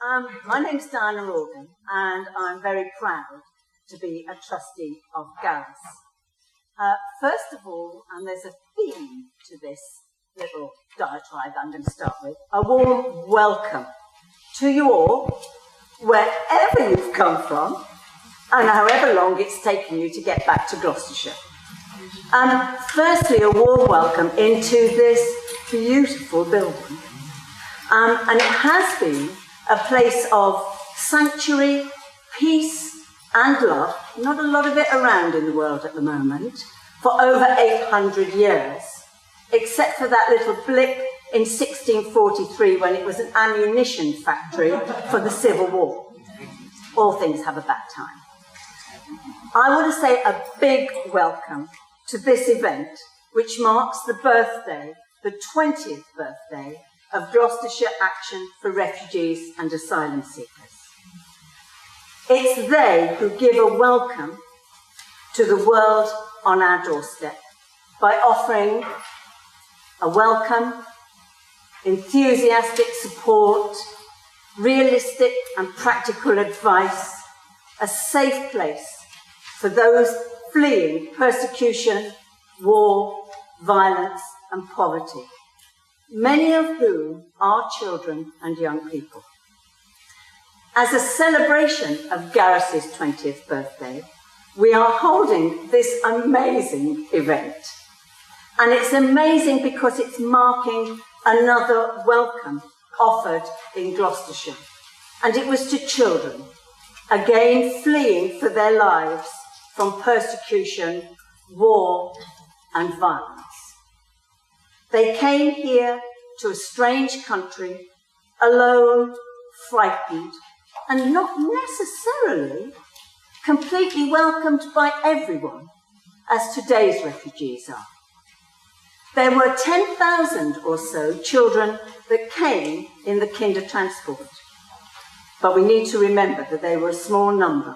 My name's Diana Organ, and I'm very proud to be a trustee of Gareth. First of all, and there's a theme to this little diatribe I'm going to start with, a warm welcome to you all, wherever you've come from, and however long it's taken you to get back to Gloucestershire. Firstly, a warm welcome into this beautiful building. And it has been a place of sanctuary, peace and love, not a lot of it around in the world at the moment, for over 800 years, except for that little blip in 1643 when it was an ammunition factory for the Civil War. All things have a bad time. I want to say a big welcome to this event, which marks the birthday, the 20th birthday, of Gloucestershire Action for Refugees and Asylum Seekers. It's they who give a welcome to the world on our doorstep by offering a welcome, enthusiastic support, realistic and practical advice, a safe place for those fleeing persecution, war, violence and poverty, many of whom are children and young people. As a celebration of Gareth's 20th birthday, we are holding this amazing event. And it's amazing because it's marking another welcome offered in Gloucestershire. And it was to children, again fleeing for their lives from persecution, war, and violence. They came here to a strange country, alone, frightened, and not necessarily completely welcomed by everyone, as today's refugees are. There were 10,000 or so children that came in the Kindertransport, but we need to remember that they were a small number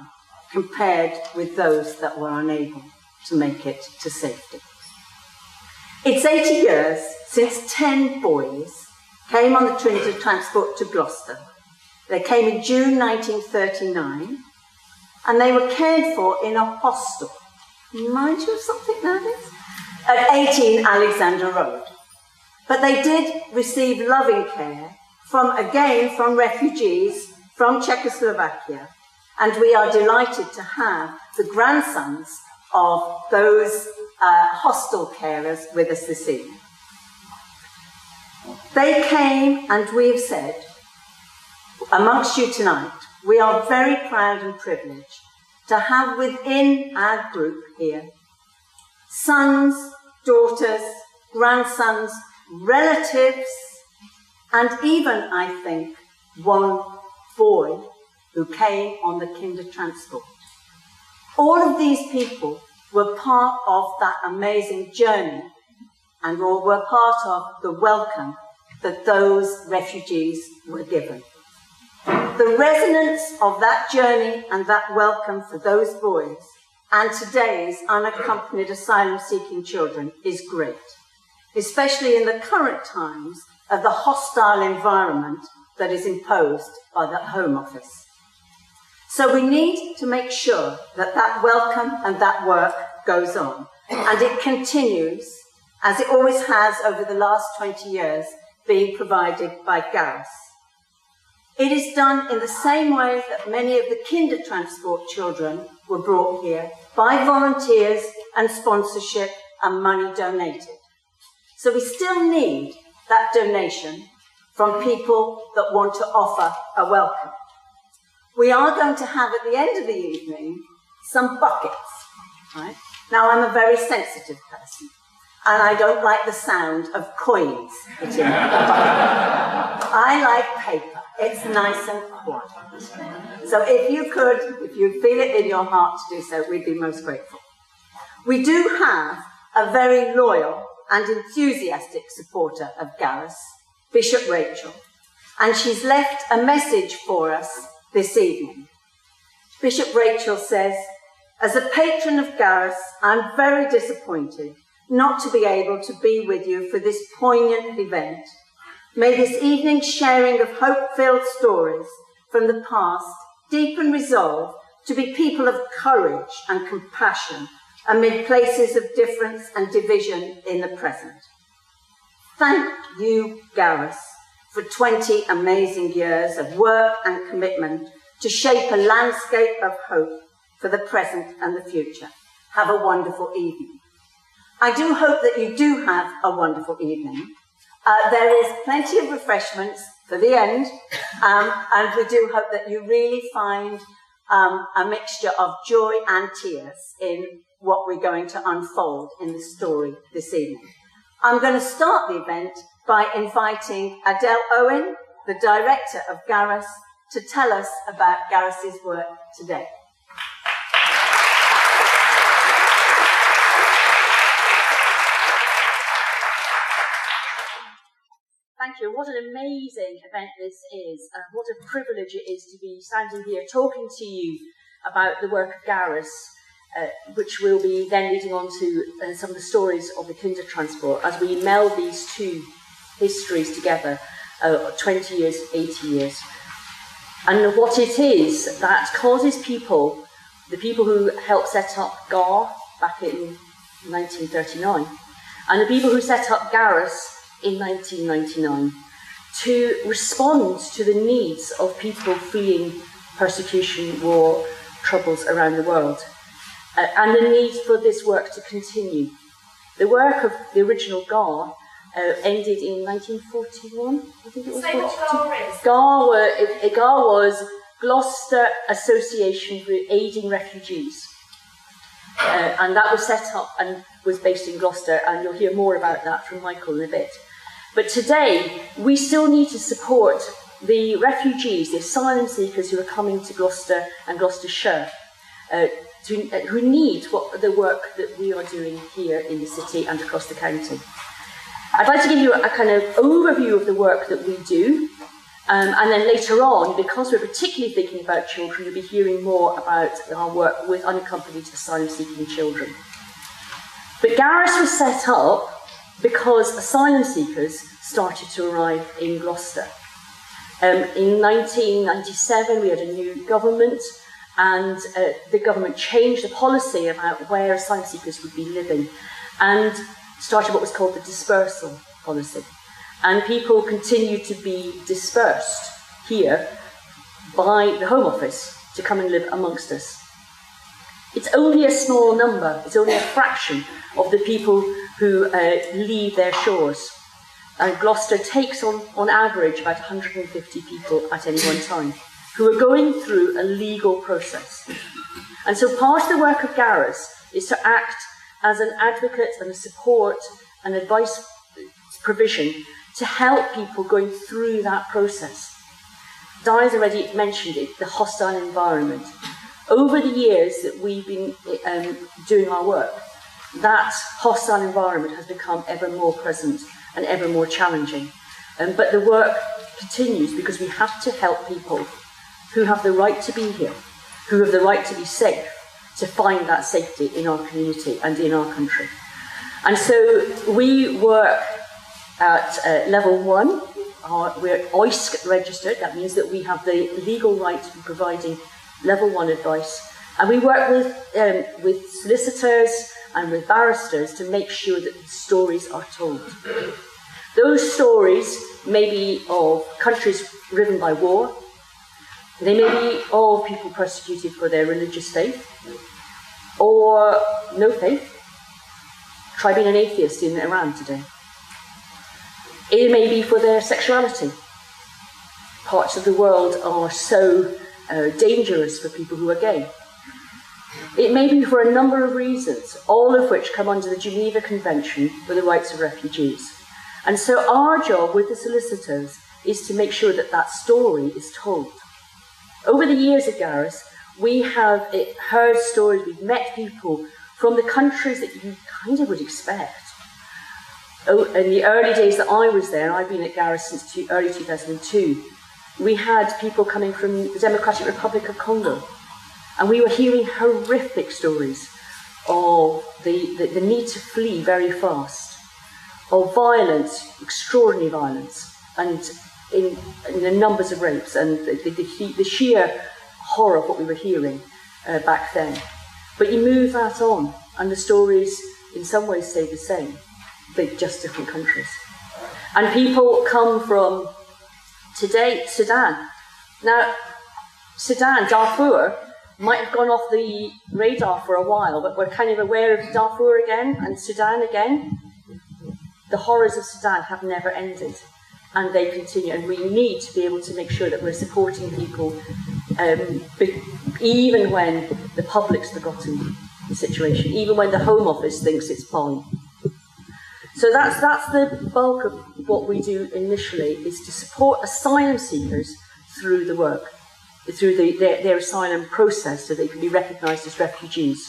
compared with those that were unable to make it to safety. It's 80 years since 10 boys came on the Trinity Transport to Gloucester. They came in June 1939, and they were cared for in a hostel. Remind you of something nowadays? At 18 Alexander Road. But they did receive loving care from refugees from Czechoslovakia, and we are delighted to have the grandsons of those hostel carers with us this evening. They came, and we've said, amongst you tonight, we are very proud and privileged to have within our group here sons, daughters, grandsons, relatives, and even, I think, one boy who came on the Kindertransport. All of these people were part of that amazing journey and were part of the welcome that those refugees were given. The resonance of that journey and that welcome for those boys and today's unaccompanied asylum-seeking children is great, especially in the current times of the hostile environment that is imposed by the Home Office. So we need to make sure that that welcome and that work goes on, and it continues, as it always has over the last 20 years, being provided by Gareth. It is done in the same way that many of the Kindertransport children were brought here, by volunteers and sponsorship and money donated. So we still need that donation from people that want to offer a welcome. We are going to have at the end of the evening some buckets, right? Now, I'm a very sensitive person, and I don't like the sound of coins hitting the bucket. I like paper. It's nice and quiet. So if you feel it in your heart to do so, we'd be most grateful. We do have a very loyal and enthusiastic supporter of Gareth, Bishop Rachel, and she's left a message for us this evening. Bishop Rachel says, "As a patron of Gareth, I'm very disappointed not to be able to be with you for this poignant event. May this evening's sharing of hope-filled stories from the past deepen resolve to be people of courage and compassion amid places of difference and division in the present. Thank you, Gareth, for 20 amazing years of work and commitment to shape a landscape of hope for the present and the future. Have a wonderful evening. I do hope that you do have a wonderful evening. There is plenty of refreshments for the end, and we do hope that you really find a mixture of joy and tears in what we're going to unfold in the story this evening. I'm going to start the event by inviting Adele Owen, the director of Gareth, to tell us about Gareth's work today. Thank you. What an amazing event this is, and what a privilege it is to be standing here talking to you about the work of Gareth, which will be then leading on to some of the stories of the Kindertransport as we meld these two histories together, 20 years, 80 years. And what it is that causes people, the people who helped set up GAR back in 1939, and the people who set up Gareth in 1999, to respond to the needs of people fleeing persecution, war, troubles around the world, and the need for this work to continue. The work of the original GAR ended in 1941, I think it was. Say what GAR is. GAR was Gloucester Association for Aiding Refugees. And that was set up and was based in Gloucester, and you'll hear more about that from Michael in a bit. But today, we still need to support the refugees, the asylum seekers who are coming to Gloucester and Gloucestershire, who need the work that we are doing here in the city and across the county. I'd like to give you a kind of overview of the work that we do, and then later on, because we're particularly thinking about children, you'll be hearing more about our work with unaccompanied asylum-seeking children. But Gareth was set up because asylum seekers started to arrive in Gloucester. In 1997, we had a new government, and the government changed the policy about where asylum seekers would be living, and started what was called the dispersal policy. And people continued to be dispersed here by the Home Office to come and live amongst us. It's only a small number, it's only a fraction of the people who leave their shores. And Gloucester takes on average about 150 people at any one time who are going through a legal process. And so part of the work of Gareth is to act as an advocate and a support and advice provision to help people going through that process. Di's already mentioned it, the hostile environment. Over the years that we've been doing our work, that hostile environment has become ever more present and ever more challenging. But the work continues because we have to help people who have the right to be here, who have the right to be safe, to find that safety in our community and in our country. And so we work at level 1. We're OISC registered. That means that we have the legal right to be providing level 1 advice. And we work with solicitors and with barristers to make sure that the stories are told. Those stories may be of countries riven by war. They may be of people persecuted for their religious faith or no faith. Try being an atheist in Iran today. It may be for their sexuality. Parts of the world are so dangerous for people who are gay. It may be for a number of reasons, all of which come under the Geneva Convention for the Rights of Refugees. And so our job with the solicitors is to make sure that that story is told. Over the years at Gareth, we have heard stories, we've met people from the countries that you kind of would expect. In the early days that I was there, and I've been at Gareth since early 2002, we had people coming from the Democratic Republic of Congo. And we were hearing horrific stories of the need to flee very fast, of violence, extraordinary violence, and in the numbers of rapes and the sheer horror of what we were hearing back then. But you move that on, and the stories in some ways stay the same, but just different countries. And people come from, today, Sudan. Now, Sudan, Darfur, might have gone off the radar for a while, but we're kind of aware of Darfur again and Sudan again. The horrors of Sudan have never ended, and they continue, and we need to be able to make sure that we're supporting people even when the public's forgotten the situation, even when the Home Office thinks it's fine. So that's the bulk of what we do initially, is to support asylum seekers through the work, through their asylum process, so they can be recognised as refugees.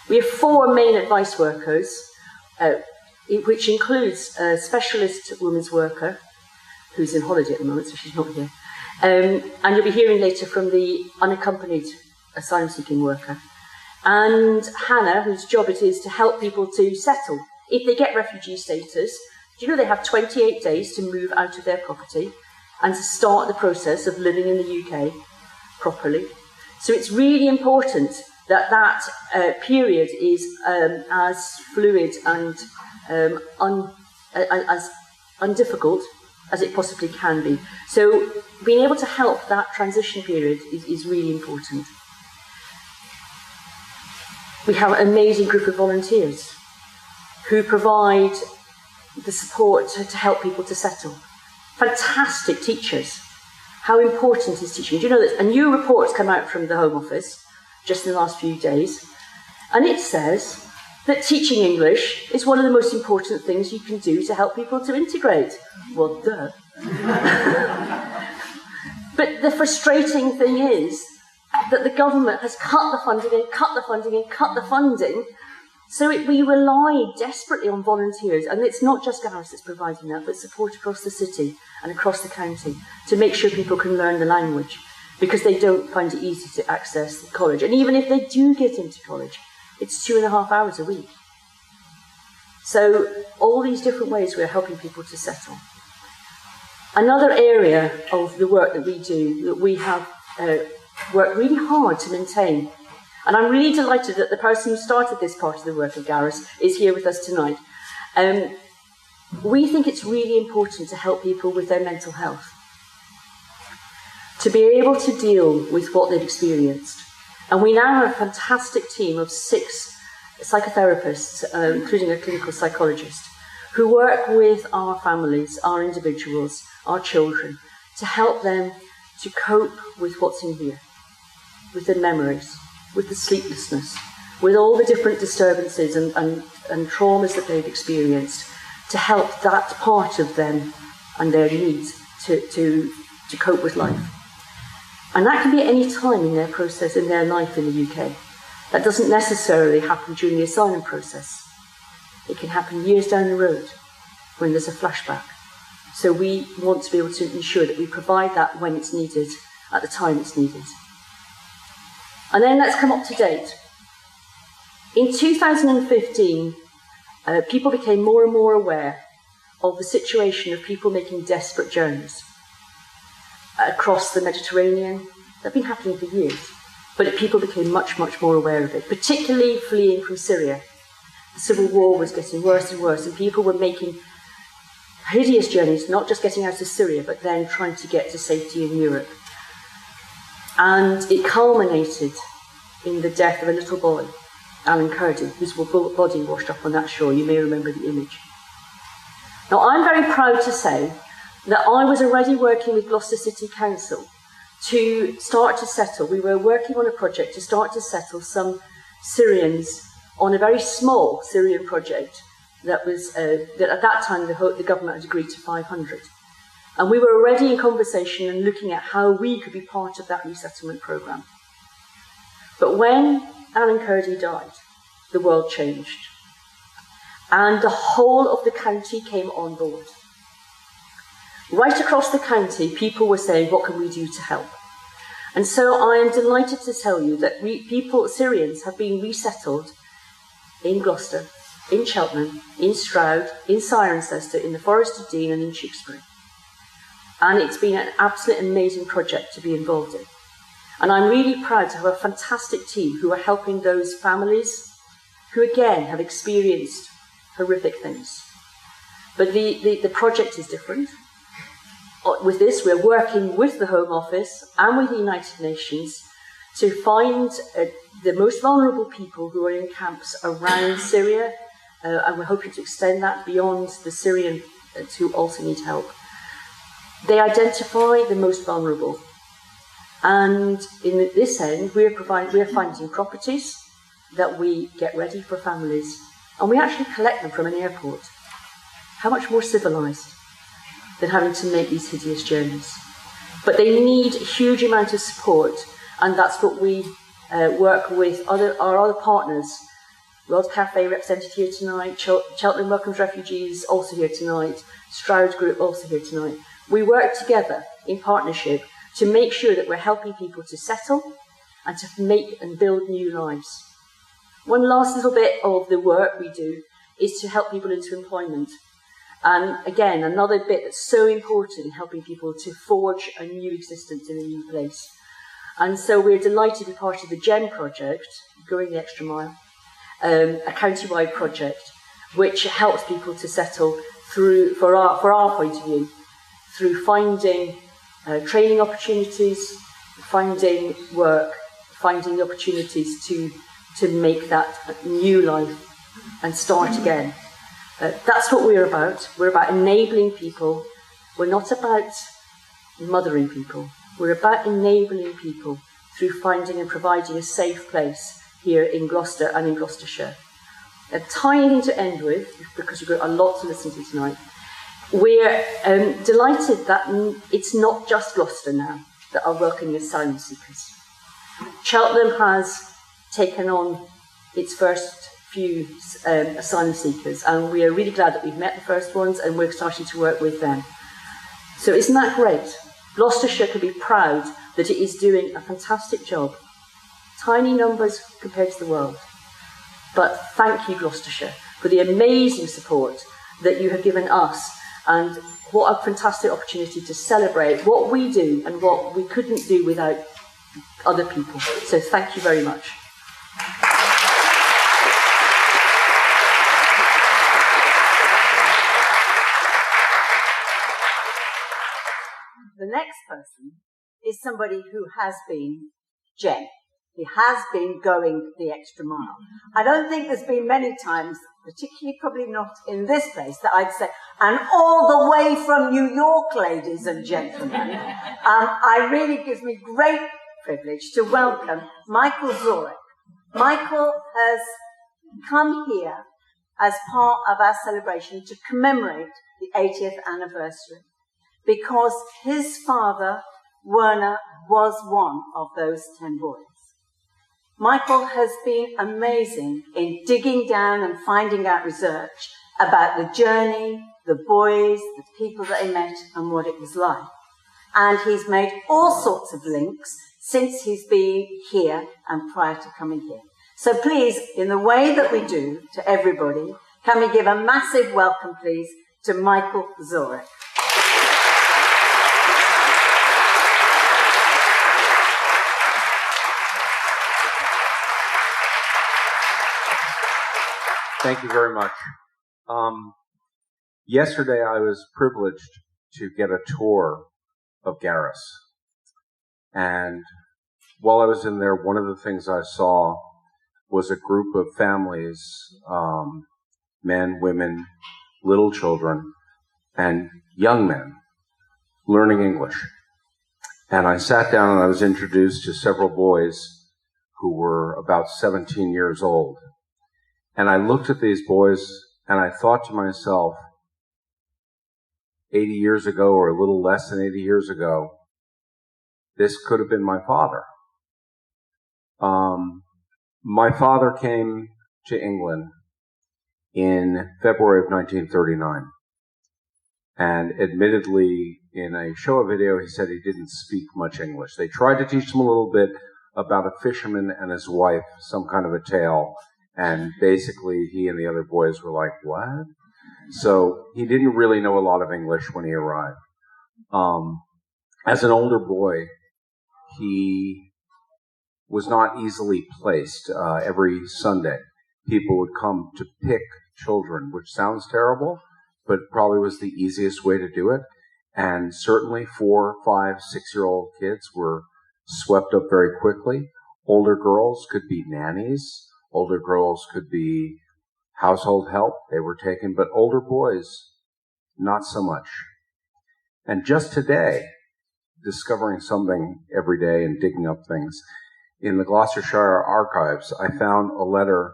We have 4 main advice workers, which includes a specialist women's worker, who's in holiday at the moment, so she's not here. And you'll be hearing later from the unaccompanied asylum-seeking worker. And Hannah, whose job it is to help people to settle. If they get refugee status, do you know they have 28 days to move out of their property and to start the process of living in the UK properly? So it's really important that that period is as fluid and as undifficult as it possibly can be. So being able to help that transition period is really important. We have an amazing group of volunteers who provide the support to help people to settle. Fantastic teachers. How important is teaching? Do you know that a new report's come out from the Home Office just in the last few days, and it says that teaching English is one of the most important things you can do to help people to integrate. Well, duh. But the frustrating thing is that the government has cut the funding and cut the funding and cut the funding, so we rely desperately on volunteers, and it's not just Gareth that's providing that, but support across the city and across the county to make sure people can learn the language, because they don't find it easy to access the college. And even if they do get into college, it's 2.5 hours a week. So all these different ways we're helping people to settle. Another area of the work that we do, that we have worked really hard to maintain, and I'm really delighted that the person who started this part of the work of Gareth is here with us tonight. We think it's really important to help people with their mental health, to be able to deal with what they've experienced. And we now have a fantastic team of 6 psychotherapists, including a clinical psychologist, who work with our families, our individuals, our children, to help them to cope with what's in here, with the memories, with the sleeplessness, with all the different disturbances and traumas that they've experienced, to help that part of them and their needs to cope with life. And that can be at any time in their process, in their life in the UK. That doesn't necessarily happen during the asylum process. It can happen years down the road when there's a flashback. So we want to be able to ensure that we provide that when it's needed, at the time it's needed. And then let's come up to date. In 2015, people became more and more aware of the situation of people making desperate journeys across the Mediterranean. They've been happening for years, but people became much, much more aware of it, particularly fleeing from Syria. The civil war was getting worse and worse, and people were making hideous journeys, not just getting out of Syria, but then trying to get to safety in Europe. And it culminated in the death of a little boy, Alan Kurdi, whose body washed up on that shore. You may remember the image. Now, I'm very proud to say that I was already working with Gloucester City Council to start to settle. We were working on a project to start to settle some Syrians on a very small Syrian project that was, that at that time the government had agreed to 500. And we were already in conversation and looking at how we could be part of that resettlement programme. But when Alan Kurdi died, the world changed. And the whole of the county came on board. Right across the county, people were saying, what can we do to help? And so I am delighted to tell you that Syrians have been resettled in Gloucester, in Cheltenham, in Stroud, in Cirencester, in the Forest of Dean and in Tewkesbury. And it's been an absolutely amazing project to be involved in. And I'm really proud to have a fantastic team who are helping those families who, again, have experienced horrific things. But the project is different. With this, we're working with the Home Office and with the United Nations to find the most vulnerable people who are in camps around Syria, and we're hoping to extend that beyond the Syrians who also need help. They identify the most vulnerable. And in this end, we're finding properties that we get ready for families, and we actually collect them from an airport. How much more civilized than having to make these hideous journeys? But they need a huge amount of support, and that's what we work with our other partners. World Cafe represented here tonight, Cheltenham Welcomes Refugees also here tonight, Stroud Group also here tonight. We work together in partnership to make sure that we're helping people to settle and to make and build new lives. One last little bit of the work we do is to help people into employment. And again, another bit that's so important in helping people to forge a new existence in a new place. And so we're delighted to be part of the GEM project, Going the Extra Mile, a county-wide project which helps people to settle through, for our point of view, through finding training opportunities, finding work, finding opportunities to make that new life and start again. That's what we're about. We're about enabling people. We're not about mothering people. We're about enabling people through finding and providing a safe place here in Gloucester and in Gloucestershire. A tiny thing to end with, because we've got a lot to listen to tonight. We're delighted that it's not just Gloucester now that are welcoming asylum seekers. Cheltenham has taken on its first few asylum seekers, and we are really glad that we've met the first ones and we're starting to work with them. So isn't that great? Gloucestershire can be proud that it is doing a fantastic job. Tiny numbers compared to the world. But thank you, Gloucestershire, for the amazing support that you have given us, and what a fantastic opportunity to celebrate what we do and what we couldn't do without other people. So thank you very much. The next person is somebody who has been Jen. He has been going the extra mile. I don't think there's been many times, particularly probably not in this place, that I'd say, and all the way from New York, ladies and gentlemen. It really gives me great privilege to welcome Michael Zorek. Michael has come here as part of our celebration to commemorate the 80th anniversary, because his father, Werner, was one of those 10 boys. Michael has been amazing in digging down and finding out research about the journey, the boys, the people that he met, and what it was like. And he's made all sorts of links since he's been here and prior to coming here. So please, in the way that we do to everybody, can we give a massive welcome, please, to Michael Zorek. Thank you very much. Yesterday I was privileged to get a tour of Garris. And while I was in there, one of the things I saw was a group of families, men, women, little children, and young men learning English. And I sat down and I was introduced to several boys who were about 17 years old. And I looked at these boys and I thought to myself, 80 years ago, or a little less than 80 years ago, this could have been my father. My father came to England in February of 1939. And admittedly, in a show video, he said he didn't speak much English. They tried to teach him a little bit about a fisherman and his wife, some kind of a tale. And basically, he and the other boys were like, what? So he didn't really know a lot of English when he arrived. As an older boy, he was not easily placed. Every Sunday, people would come to pick children, which sounds terrible, but probably was the easiest way to do it. And certainly 4, 5, 6-year-old kids were swept up very quickly. Older girls could be nannies. Older girls could be household help. They were taken, but older boys, not so much. And just today, discovering something every day and digging up things, in the Gloucestershire archives, I found a letter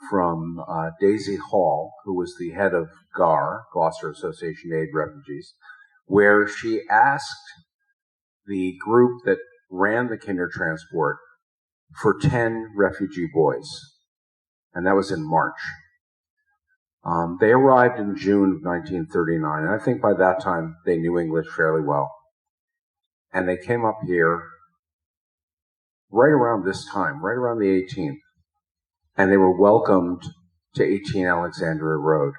from Daisy Hall, who was the head of GAR, Gloucester Association to Aid Refugees, where she asked the group that ran the kinder transport for 10 refugee boys. And that was in March. They arrived in June of 1939, and I think by that time they knew English fairly well. And they came up here right around this time, right around the 18th, and they were welcomed to 18 Alexandria Road.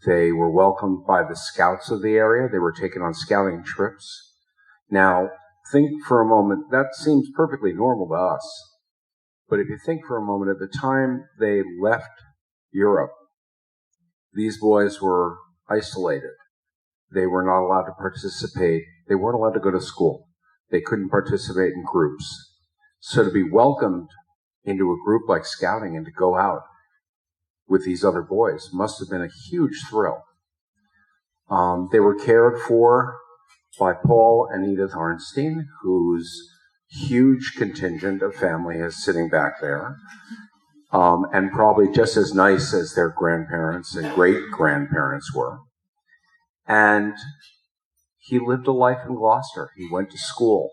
They were welcomed by the scouts of the area. They were taken on scouting trips. Now, think for a moment, that seems perfectly normal to us. But if you think for a moment, at the time they left Europe, these boys were isolated. They were not allowed to participate. They weren't allowed to go to school. They couldn't participate in groups. So to be welcomed into a group like Scouting and to go out with these other boys must have been a huge thrill. They were cared for by Paul and Edith Arnstein, whose huge contingent of family is sitting back there, and probably just as nice as their grandparents and great-grandparents were. And he lived a life in Gloucester. He went to school.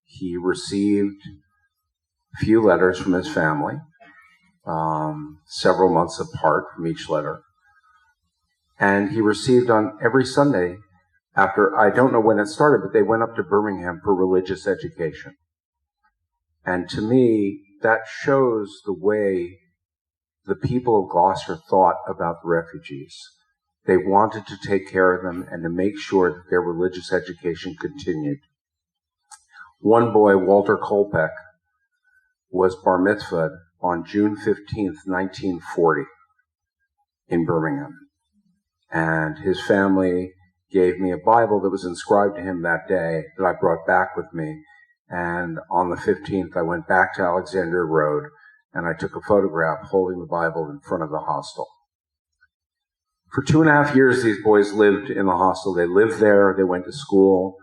He received a few letters from his family, several months apart from each letter. And he received on every Sunday after, I don't know when it started, but they went up to Birmingham for religious education. And to me, that shows the way the people of Gloucester thought about the refugees. They wanted to take care of them and to make sure that their religious education continued. One boy, Walter Kolpeck, was bar mitzvahed on June 15th, 1940 in Birmingham. And his family gave me a Bible that was inscribed to him that day that I brought back with me. And on the 15th, I went back to Alexandria Road and I took a photograph holding the Bible in front of the hostel. For 2.5 years, these boys lived in the hostel. They lived there. They went to school.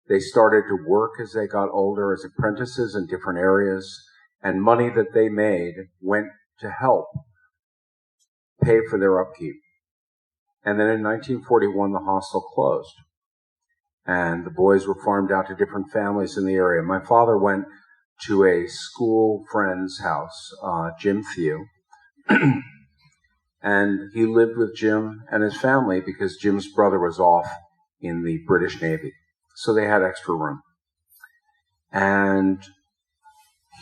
They started to work as they got older as apprentices in different areas. And money that they made went to help pay for their upkeep. And then in 1941, the hostel closed. And the boys were farmed out to different families in the area. My father went to a school friend's house, Jim Thew. And he lived with Jim and his family because Jim's brother was off in the British Navy. So they had extra room. And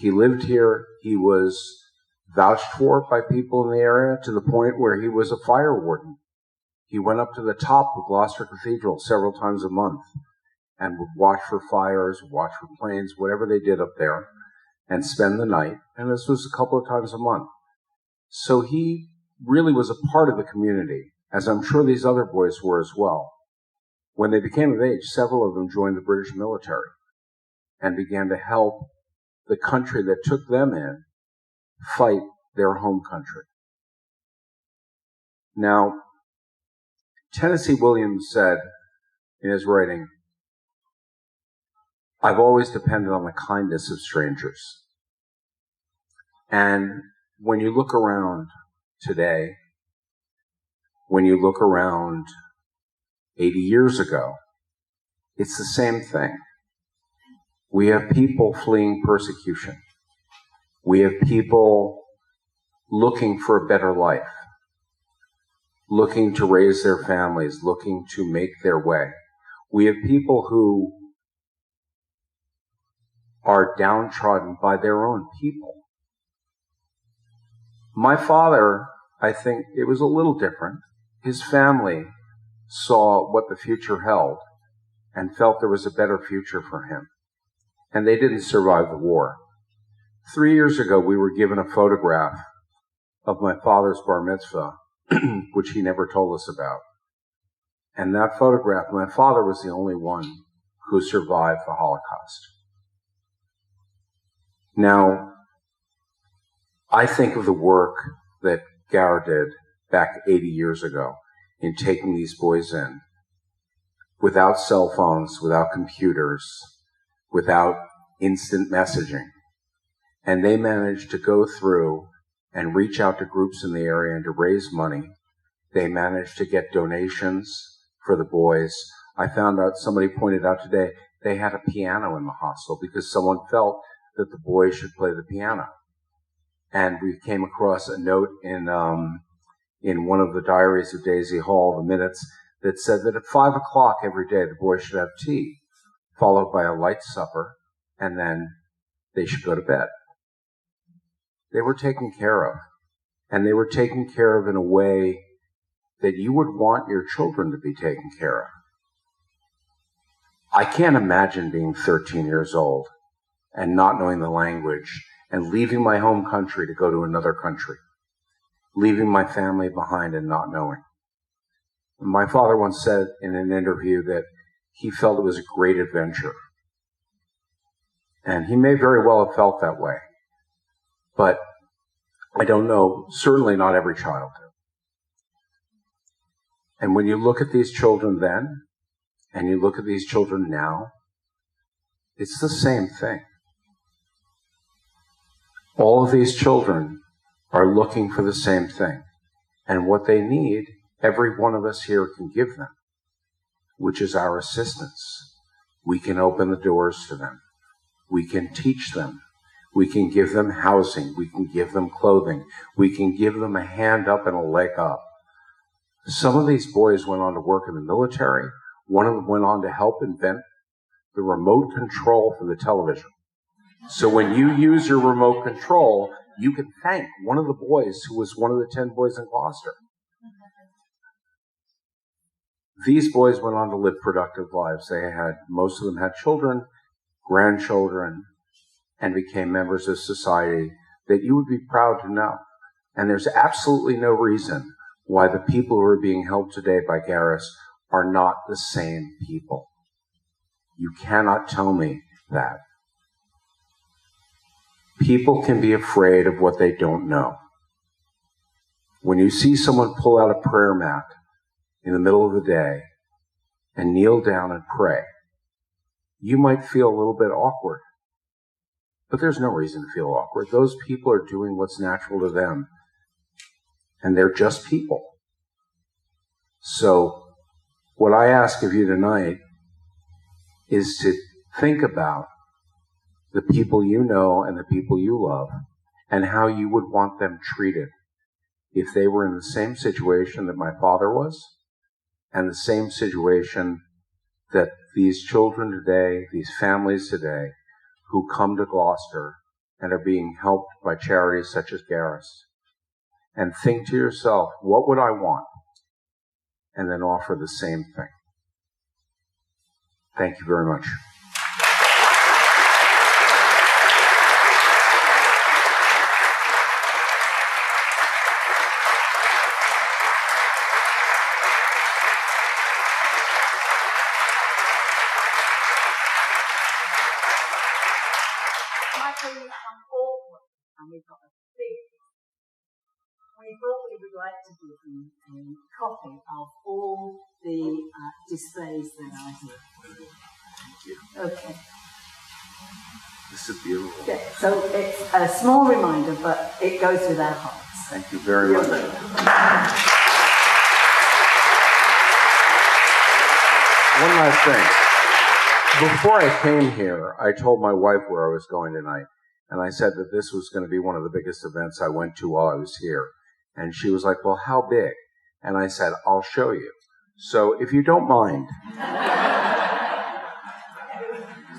he lived here. He was vouched for by people in the area to the point where he was a fire warden. He went up to the top of Gloucester Cathedral several times a month and would watch for fires, watch for planes, whatever they did up there, and spend the night. And this was a couple of times a month. So he really was a part of the community, as I'm sure these other boys were as well. When they became of age, several of them joined the British military and began to help the country that took them in fight their home country. Now, Tennessee Williams said in his writing, "I've always depended on the kindness of strangers." And when you look around today, when you look around 80 years ago, it's the same thing. We have people fleeing persecution. We have people looking for a better life, looking to raise their families, looking to make their way. We have people who are downtrodden by their own people. My father, I think it was a little different. His family saw what the future held, and felt there was a better future for him. And they didn't survive the war. 3 years ago, we were given a photograph of my father's bar mitzvah, which he never told us about. And that photograph, my father was the only one who survived the Holocaust. Now, I think of the work that Gara did back 80 years ago in taking these boys in, without cell phones, without computers, without instant messaging. And they managed to go through and reach out to groups in the area and to raise money. They managed to get donations for the boys. I found out, somebody pointed out today, they had a piano in the hostel because someone felt that the boys should play the piano. And we came across a note in one of the diaries of Daisy Hall, the minutes, that said that at 5 o'clock every day the boys should have tea, followed by a light supper, and then they should go to bed. They were taken care of, and they were taken care of in a way that you would want your children to be taken care of. I can't imagine being 13 years old and not knowing the language and leaving my home country to go to another country, leaving my family behind and not knowing. My father once said in an interview that he felt it was a great adventure. And he may very well have felt that way. But I don't know, certainly not every child did. And when you look at these children then, and you look at these children now, it's the same thing. All of these children are looking for the same thing. And what they need, every one of us here can give them, which is our assistance. We can open the doors to them. We can teach them. We can give them housing. We can give them clothing. We can give them a hand up and a leg up. Some of these boys went on to work in the military. One of them went on to help invent the remote control for the television. So when you use your remote control, you can thank one of the boys who was one of the 10 boys in Gloucester. These boys went on to live productive lives. Most of them had children, grandchildren, and became members of society that you would be proud to know. And there's absolutely no reason why the people who are being helped today by Garris are not the same people. You cannot tell me that. People can be afraid of what they don't know. When you see someone pull out a prayer mat in the middle of the day and kneel down and pray, you might feel a little bit awkward. But there's no reason to feel awkward. Those people are doing what's natural to them. And they're just people. So what I ask of you tonight is to think about the people you know and the people you love and how you would want them treated if they were in the same situation that my father was and the same situation that these children today, these families today, who come to Gloucester and are being helped by charities such as Garris. And think to yourself, what would I want? And then offer the same thing. Thank you very much. And we've got a big. We thought we would like to give you a copy of all the displays that are here. Thank you. Okay. This is beautiful. Yeah, so it's a small reminder, but it goes with our hearts. Thank you very much. One last thing. Before I came here, I told my wife where I was going tonight. And I said that this was going to be one of the biggest events I went to while I was here. And she was like, well, how big? And I said, I'll show you. So if you don't mind.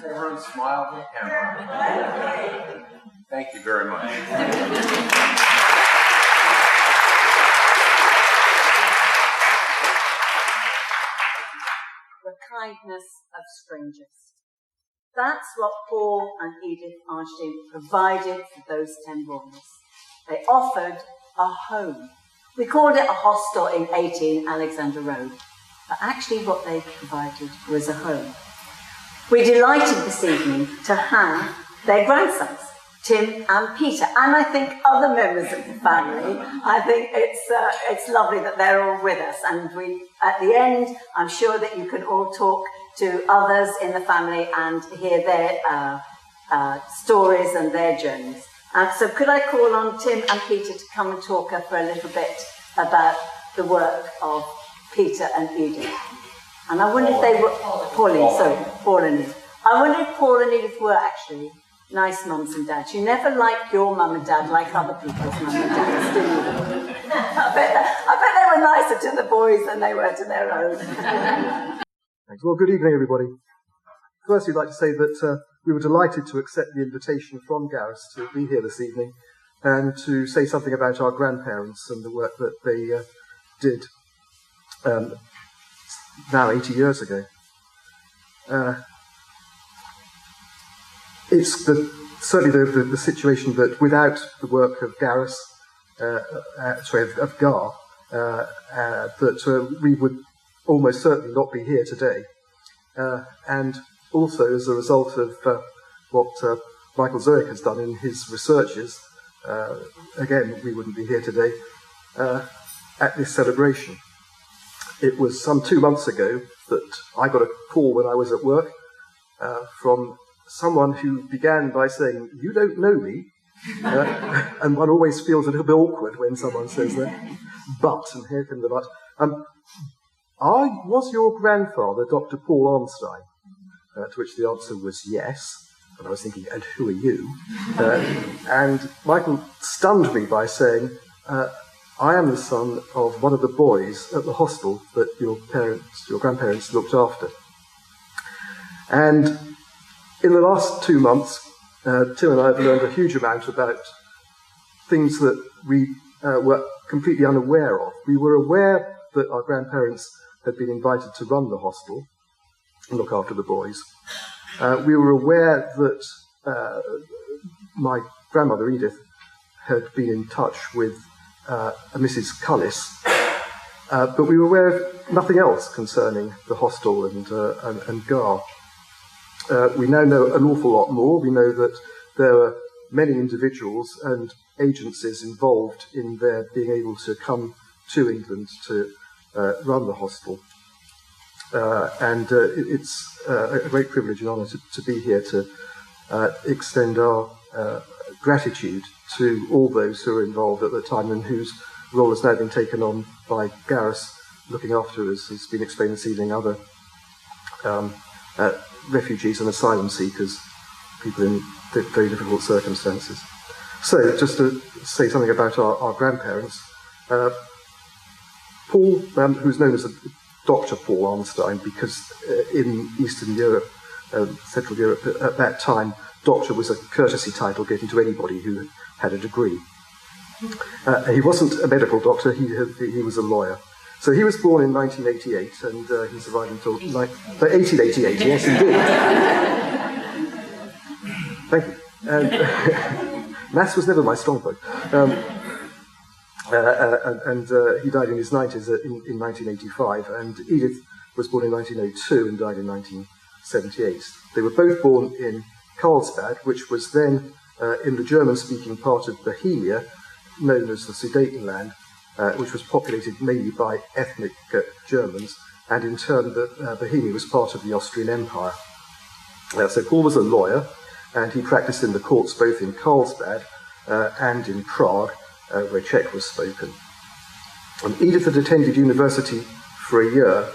Everyone smile at the camera. Thank you very much. The kindness of strangers. That's what Paul and Edith Arnstein provided for those 10 boys. They offered a home. We called it a hostel in 18 Alexandra Road, but actually what they provided was a home. We're delighted this evening to have their grandsons, Tim and Peter, and I think other members of the family. I think it's lovely that they're all with us, and at the end, I'm sure that you can all talk to others in the family and hear their stories and their journeys. So could I call on Tim and Peter to come and talk for a little bit about the work of Peter and Edith? And I wonder if they were... Paul and Edith. I wonder if Paul and Edith were actually nice mums and dads. You never like your mum and dad like other people's mum and dads, do you? I bet they were nicer to the boys than they were to their own. Thanks. Well, good evening, everybody. First, we'd like to say that we were delighted to accept the invitation from Gareth to be here this evening and to say something about our grandparents and the work that they did now 80 years ago. It's certainly the situation that without the work of Gareth, of Gar, that we would almost certainly not be here today. And also as a result of what Michael Zoic has done in his researches, again, we wouldn't be here today at this celebration. It was some 2 months ago that I got a call when I was at work from someone who began by saying, "You don't know me," and one always feels a little bit awkward when someone says that. But, and here came the but, was your grandfather Dr. Paul Arnstein? To which the answer was yes. And I was thinking, and who are you? And Michael stunned me by saying, I am the son of one of the boys at the hostel that your grandparents looked after. And in the last 2 months, Tim and I have learned a huge amount about things that we were completely unaware of. We were aware that our grandparents had been invited to run the hostel and look after the boys. We were aware that my grandmother, Edith, had been in touch with a Mrs. Cullis, but we were aware of nothing else concerning the hostel and Gar. We now know an awful lot more. We know that there are many individuals and agencies involved in their being able to come to England to run the hostel. And it's a great privilege and honour to be here to extend our gratitude to all those who were involved at the time and whose role has now been taken on by Gareth, looking after, as has been explained this evening, other refugees and asylum seekers, people in very difficult circumstances. So, just to say something about our grandparents, Paul, who's known as Dr. Paul Arnstein, because in Eastern Europe, Central Europe at that time, doctor was a courtesy title given to anybody who had a degree. He wasn't a medical doctor, he was a lawyer. So he was born in 1988, and he survived until 1888, yes indeed. Thank you. And maths was never my strong point. And he died in his 90s in 1985, and Edith was born in 1902 and died in 1978. They were both born in Carlsbad, which was then in the German-speaking part of Bohemia, known as the Sudetenland, which was populated mainly by ethnic Germans, and in turn Bohemia was part of the Austrian Empire. So Paul was a lawyer, and he practiced in the courts both in Carlsbad and in Prague, where Czech was spoken. Edith had attended university for a year,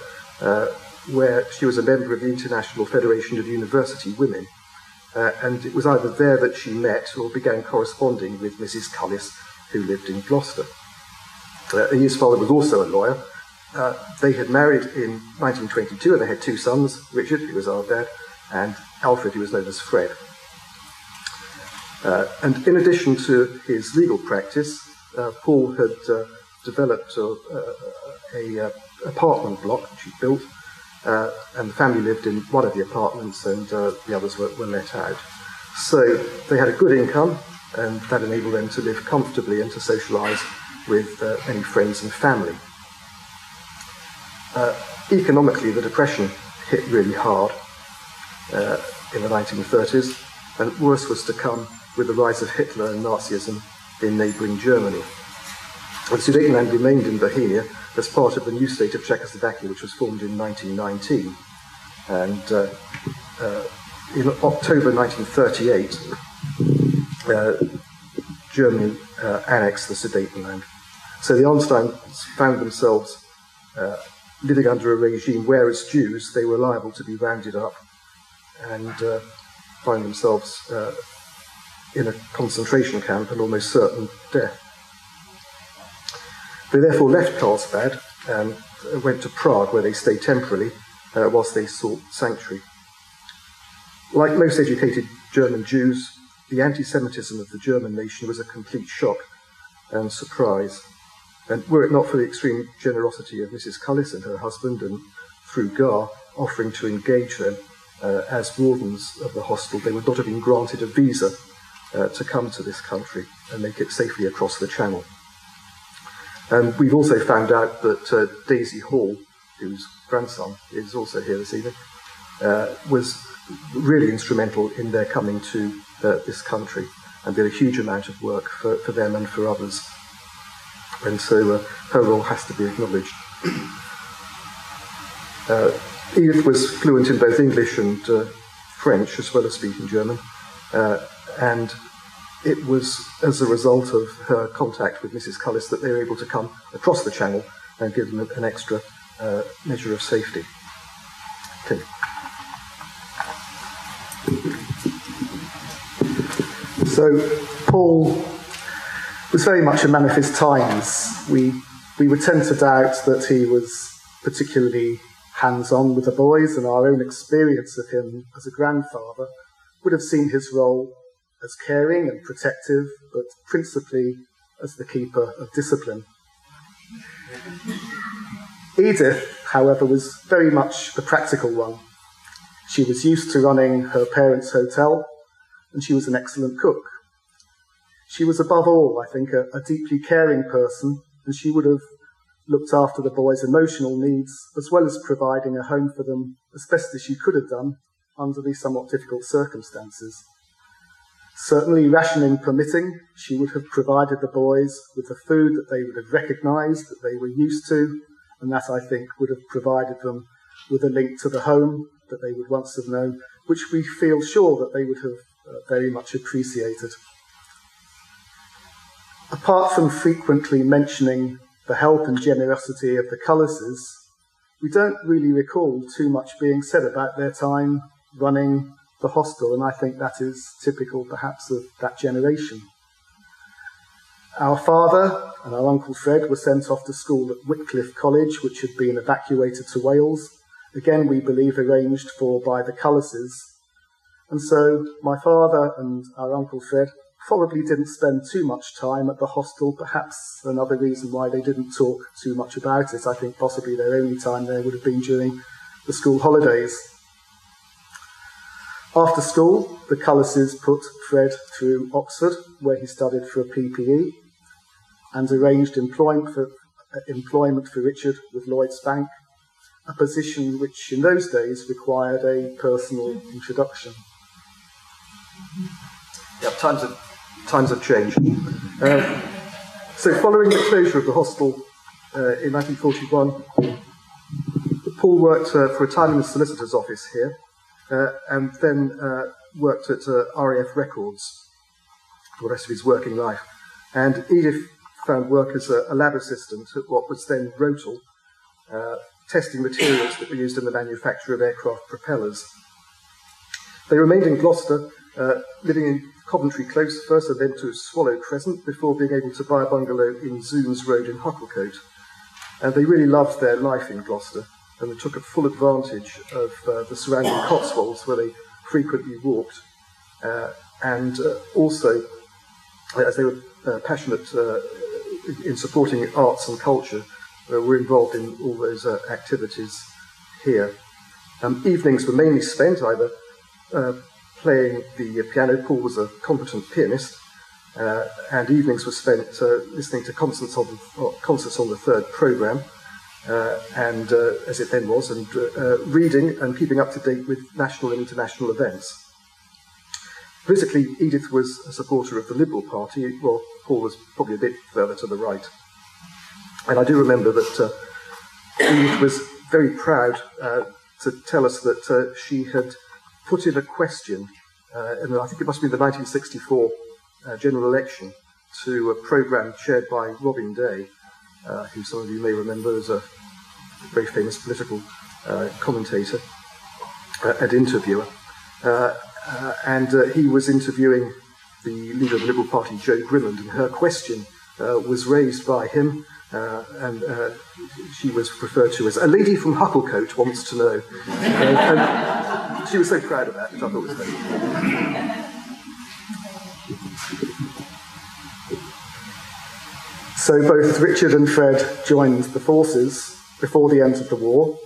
where she was a member of the International Federation of University Women, and it was either there that she met or began corresponding with Mrs. Cullis, who lived in Gloucester. Edith's father was also a lawyer. They had married in 1922, and they had 2 sons, Richard, who was our dad, and Alfred, who was known as Fred. And in addition to his legal practice, Paul had developed an apartment block which he built and the family lived in one of the apartments, and the others were let out. So they had a good income, and that enabled them to live comfortably and to socialise with many friends and family. Economically, the Depression hit really hard in the 1930s, and worse was to come with the rise of Hitler and Nazism in neighbouring Germany. And Sudetenland remained in Bohemia as part of the new state of Czechoslovakia, which was formed in 1919. And in October 1938, Germany annexed the Sudetenland. So the Arnsteins found themselves living under a regime where, as Jews, they were liable to be rounded up and find themselves in a concentration camp and almost certain death. They therefore left Karlsbad and went to Prague, where they stayed temporarily whilst they sought sanctuary. Like most educated German Jews, the anti-Semitism of the German nation was a complete shock and surprise. And were it not for the extreme generosity of Mrs. Cullis and her husband, and through Gar offering to engage them as wardens of the hostel, they would not have been granted a visa to come to this country and make it safely across the Channel. And we've also found out that Daisy Hall, whose grandson is also here this evening, was really instrumental in their coming to this country and did a huge amount of work for them and for others. And so her role has to be acknowledged. Edith was fluent in both English and French, as well as speaking German, and it was as a result of her contact with Mrs. Cullis that they were able to come across the Channel and give them an extra measure of safety. Okay. So Paul was very much a man of his times. We would tend to doubt that he was particularly hands-on with the boys, and our own experience of him as a grandfather would have seen his role as caring and protective, but principally as the keeper of discipline. Edith, however, was very much the practical one. She was used to running her parents' hotel, and she was an excellent cook. She was above all, I think, a deeply caring person, and she would have looked after the boys' emotional needs, as well as providing a home for them as best as she could have done under these somewhat difficult circumstances. Certainly, rationing permitting, she would have provided the boys with the food that they would have recognised, that they were used to, and that, I think, would have provided them with a link to the home that they would once have known, which we feel sure that they would have very much appreciated. Apart from frequently mentioning the help and generosity of the Cullises, we don't really recall too much being said about their time running the hostel, and I think that is typical perhaps of that generation. Our father and our Uncle Fred were sent off to school at Wycliffe College, which had been evacuated to Wales, again we believe arranged for by the Cullises. And so my father and our Uncle Fred probably didn't spend too much time at the hostel, perhaps another reason why they didn't talk too much about it. I think possibly their only time there would have been during the school holidays. After school, the Cullises put Fred through Oxford, where he studied for a PPE, and arranged employment for Richard with Lloyds Bank, a position which in those days required a personal introduction. Yep, times have changed. So following the closure of the hostel in 1941, Paul worked for a time in the solicitor's office here, and then worked at RAF Records for the rest of his working life. And Edith found work as a lab assistant at what was then Rotel, testing materials that were used in the manufacture of aircraft propellers. They remained in Gloucester, living in Coventry Close first and then to Swallow Crescent, before being able to buy a bungalow in Zoons Road in Hucklecote. And they really loved their life in Gloucester, and they took a full advantage of the surrounding Cotswolds, where they frequently walked. And also, as they were passionate in supporting arts and culture, were involved in all those activities here. Evenings were mainly spent either playing the piano. Paul was a competent pianist, and evenings were spent listening to concerts on the third programme, and as it then was, and reading and keeping up to date with national and international events. Politically, Edith was a supporter of the Liberal Party, while Paul was probably a bit further to the right. And I do remember that Edith was very proud to tell us that she had put in a question, and I think it must have been the 1964 general election, to a programme chaired by Robin Day, who some of you may remember as a very famous political commentator and interviewer. And he was interviewing the leader of the Liberal Party, Jo Grimond, and her question was raised by him, and she was referred to as "a lady from Hucklecote wants to know." And she was so proud of that, which I thought was very So both Richard and Fred joined the forces before the end of the war.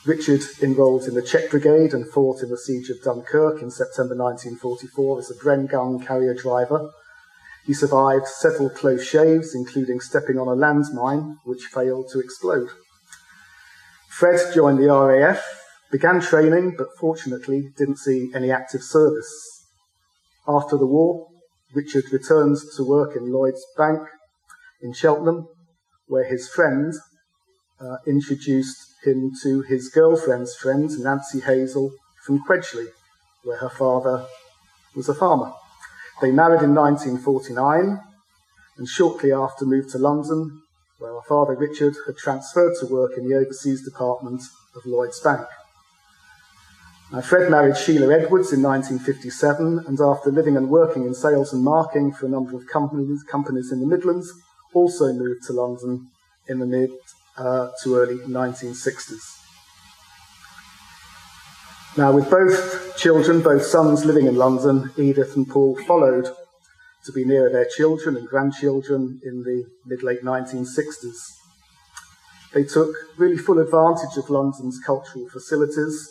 Richard enrolled in the Czech Brigade and fought in the siege of Dunkirk in September 1944 as a Bren gun carrier driver. He survived several close shaves, including stepping on a landmine, which failed to explode. Fred joined the RAF, began training, but fortunately didn't see any active service. After the war, Richard returned to work in Lloyds Bank in Cheltenham, where his friend introduced him to his girlfriend's friend, Nancy Hazel, from Quedgeley, where her father was a farmer. They married in 1949, and shortly after moved to London, where our father Richard had transferred to work in the overseas department of Lloyds Bank. Now, Fred married Sheila Edwards in 1957, and after living and working in sales and marketing for a number of companies in the Midlands, also moved to London in the mid to early 1960s. Now, with both children, both sons living in London, Edith and Paul followed to be near their children and grandchildren in the mid-late 1960s. They took really full advantage of London's cultural facilities,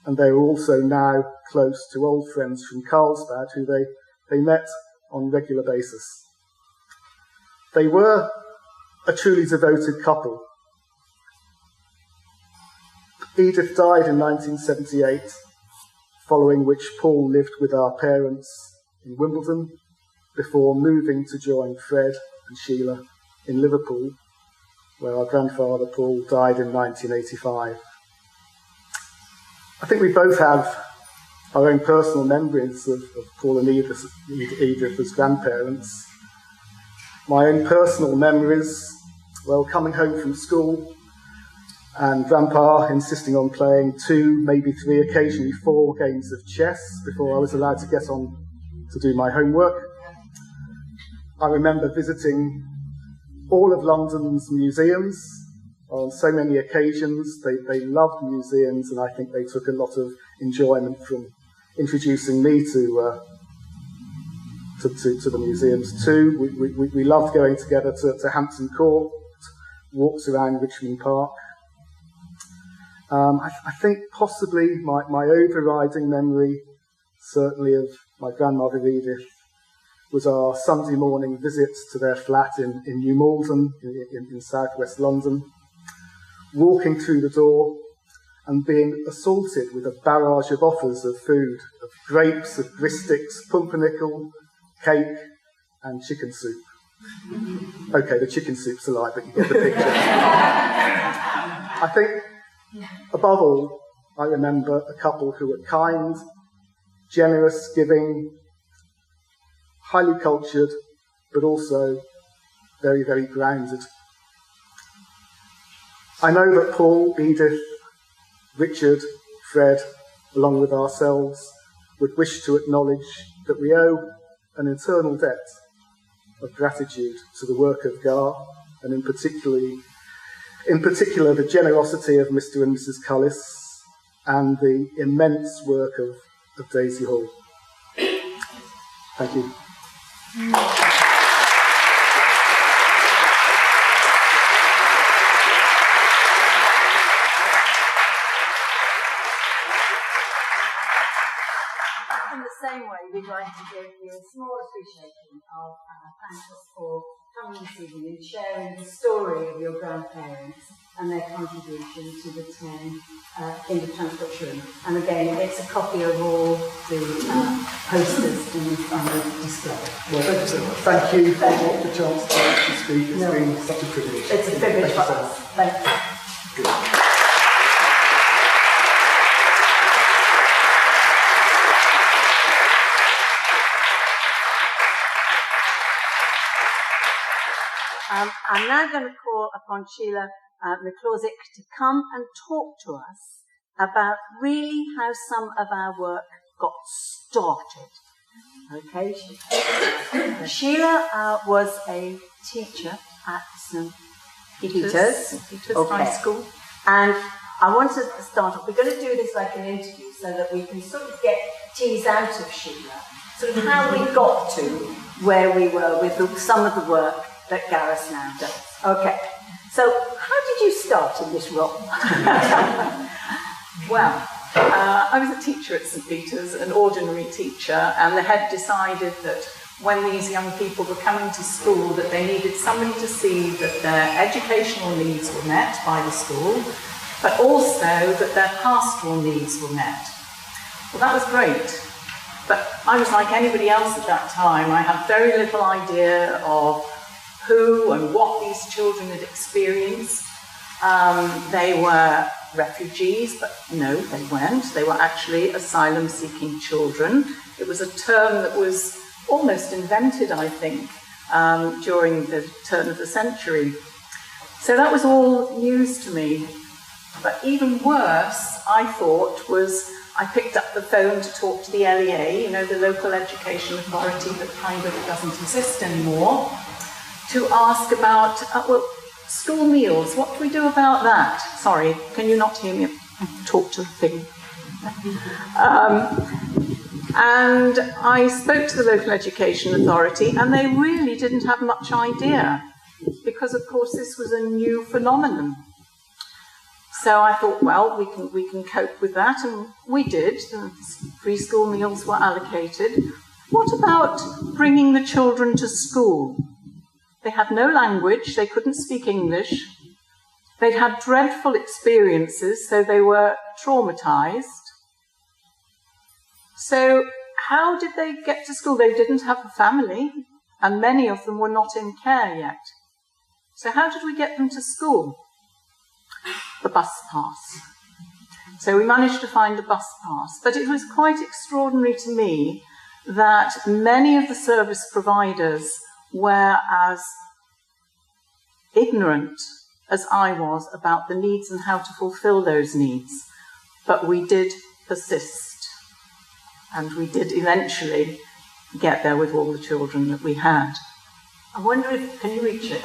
and they were also now close to old friends from Carlsbad who they met on a regular basis. They were a truly devoted couple. Edith died in 1978, following which Paul lived with our parents in Wimbledon before moving to join Fred and Sheila in Liverpool, where our grandfather Paul died in 1985. I think we both have our own personal memories of Paul and Edith as grandparents. My own personal memories, well, coming home from school and Grandpa insisting on playing 2, maybe 3, occasionally 4 games of chess before I was allowed to get on to do my homework. I remember visiting all of London's museums on so many occasions. They loved museums, and I think they took a lot of enjoyment from introducing me to the museums too. We loved going together to Hampton Court, walks around Richmond Park. I think possibly my overriding memory, certainly of my grandmother Edith, was our Sunday morning visits to their flat in New Malden in southwest London, walking through the door and being assaulted with a barrage of offers of food, of grapes, of bristics, pumpernickel, cake and chicken soup. Okay, the chicken soup's a lie, but you get the picture. I think, above all, I remember a couple who were kind, generous, giving, highly cultured, but also very, very grounded. I know that Paul, Edith, Richard, Fred, along with ourselves, would wish to acknowledge that we owe an eternal debt of gratitude to the work of GAR, and in particular the generosity of Mr. and Mrs. Cullis and the immense work of Daisy Hall. Thank you. in the same way, we'd like to give you a small appreciation of thanks for coming this evening and sharing the story of your grandparents and their contribution to the town in the transport room. And again, it's a copy of all the posters on the display. Well, thank you for the chance to speak. It's been such a privilege. It's a privilege for us. Thank you. Good. I'm now going to call upon Sheila McClawsick to come and talk to us about really how some of our work got started. Okay, Sheila was a teacher at St. Peter's High School. And I want to start off, we're going to do this like an interview so that we can sort of tease out of Sheila sort of how we got to where we were with some of the work that Gareth now does. Okay, so how did you start in this role? Well, I was a teacher at St. Peter's, an ordinary teacher, and the head decided that when these young people were coming to school that they needed somebody to see that their educational needs were met by the school, but also that their pastoral needs were met. Well, that was great, but I was like anybody else at that time. I had very little idea of who and what these children had experienced. They were refugees, but no, they weren't. They were actually asylum-seeking children. It was a term that was almost invented, I think, during the turn of the century. So that was all news to me. But even worse, I thought, was I picked up the phone to talk to the LEA, you know, the local education authority that kind of doesn't exist anymore, to ask about, well, school meals, what do we do about that? Sorry, can you not hear me talk to the thing? And I spoke to the local education authority, and they really didn't have much idea, because of course this was a new phenomenon. So I thought, well, we can cope with that, and we did. Free school meals were allocated. What about bringing the children to school? They had no language, they couldn't speak English, they'd had dreadful experiences, so they were traumatized. So how did they get to school? They didn't have a family, and many of them were not in care yet. So how did we get them to school? The bus pass. So we managed to find a bus pass, but it was quite extraordinary to me that many of the service providers were as ignorant as I was about the needs and how to fulfill those needs. But we did persist, and we did eventually get there with all the children that we had. I wonder if, can you reach it?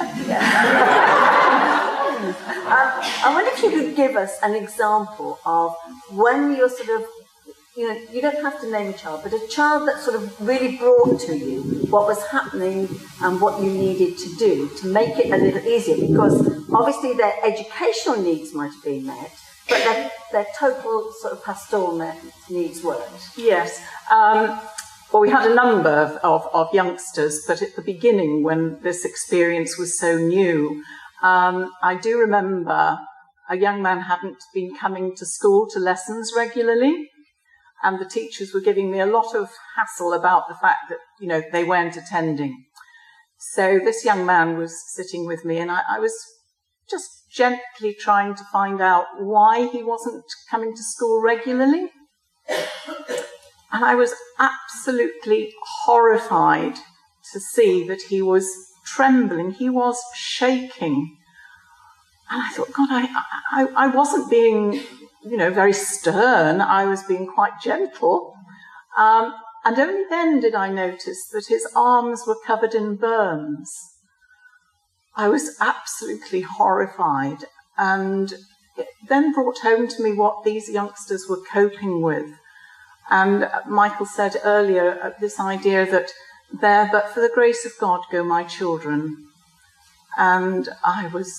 I wonder if you could give us an example of when you're sort of, you know, you don't have to name a child, but a child that sort of really brought to you what was happening and what you needed to do to make it a little easier, because obviously their educational needs might have been met, but their total sort of pastoral needs weren't. Yes. Well, we had a number of youngsters, but at the beginning, when this experience was so new, I do remember a young man hadn't been coming to school to lessons regularly, and the teachers were giving me a lot of hassle about the fact that, you know, they weren't attending. So this young man was sitting with me, and I was just gently trying to find out why he wasn't coming to school regularly. And I was absolutely horrified to see that he was trembling, he was shaking. And I thought, God, I wasn't being, you know, very stern. I was being quite gentle. And only then did I notice that his arms were covered in burns. I was absolutely horrified, and it then brought home to me what these youngsters were coping with. And Michael said earlier, this idea that there, but for the grace of God, go my children. And I was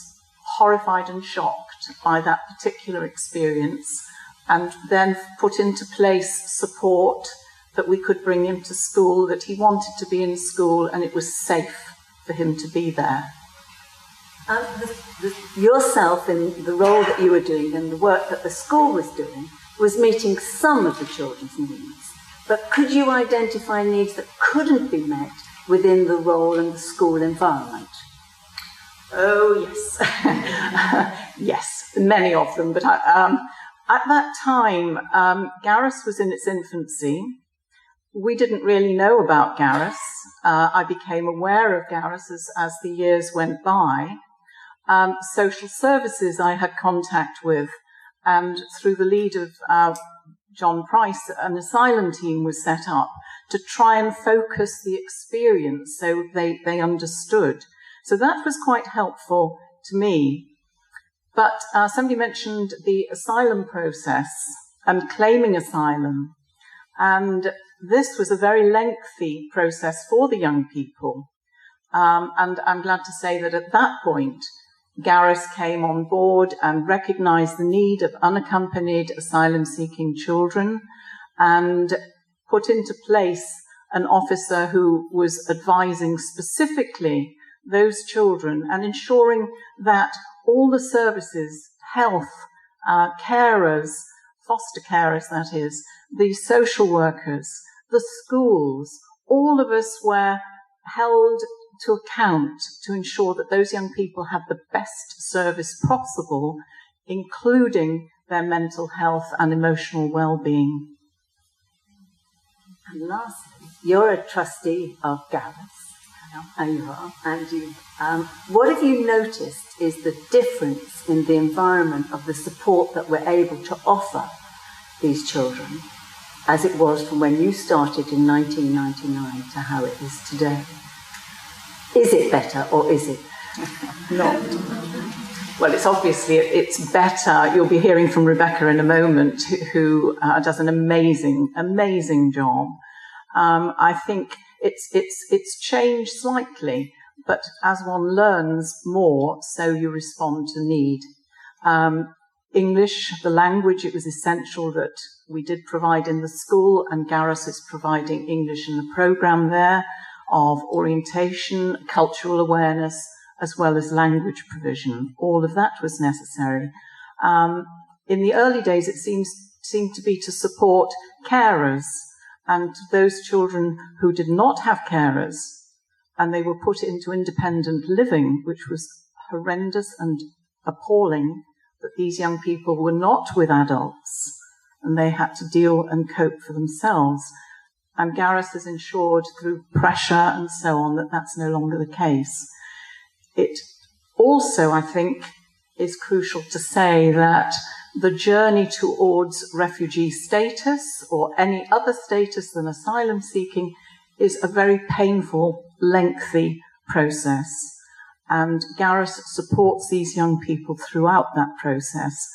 horrified and shocked by that particular experience, and then put into place support that we could bring him to school, that he wanted to be in school, and it was safe for him to be there. Yourself, in the role that you were doing and the work that the school was doing, was meeting some of the children's needs. But could you identify needs that couldn't be met within the role and the school environment? Oh, yes. Yes, many of them. But at that time, Gareth was in its infancy. We didn't really know about Gareth. I became aware of Gareth as the years went by. Social services I had contact with, and through the lead of John Price, an asylum team was set up to try and focus the experience so they understood. So that was quite helpful to me. But somebody mentioned the asylum process and claiming asylum. And this was a very lengthy process for the young people. And I'm glad to say that at that point, Gareth came on board and recognised the need of unaccompanied asylum-seeking children and put into place an officer who was advising specifically those children and ensuring that all the services, health, carers, foster carers that is, the social workers, the schools, all of us were held to account to ensure that those young people had the best service possible, including their mental health and emotional well-being. And lastly, you're a trustee of Gareth. And you are. And you, what have you noticed is the difference in the environment of the support that we're able to offer these children as it was from when you started in 1999 to how it is today? Is it better or is it not? Well, it's better. You'll be hearing from Rebecca in a moment, who does an amazing job. I think it's changed slightly, but as one learns more, so you respond to need. English, the language, it was essential that we did provide in the school, and Gareth is providing English in the programme there, of orientation, cultural awareness, as well as language provision. All of that was necessary. In the early days, it seemed to be to support carers and those children who did not have carers, and they were put into independent living, which was horrendous and appalling, that these young people were not with adults, and they had to deal and cope for themselves. And Gareth has ensured through pressure and so on that that's no longer the case. It also, I think, is crucial to say that the journey towards refugee status or any other status than asylum seeking is a very painful, lengthy process. And Gareth supports these young people throughout that process.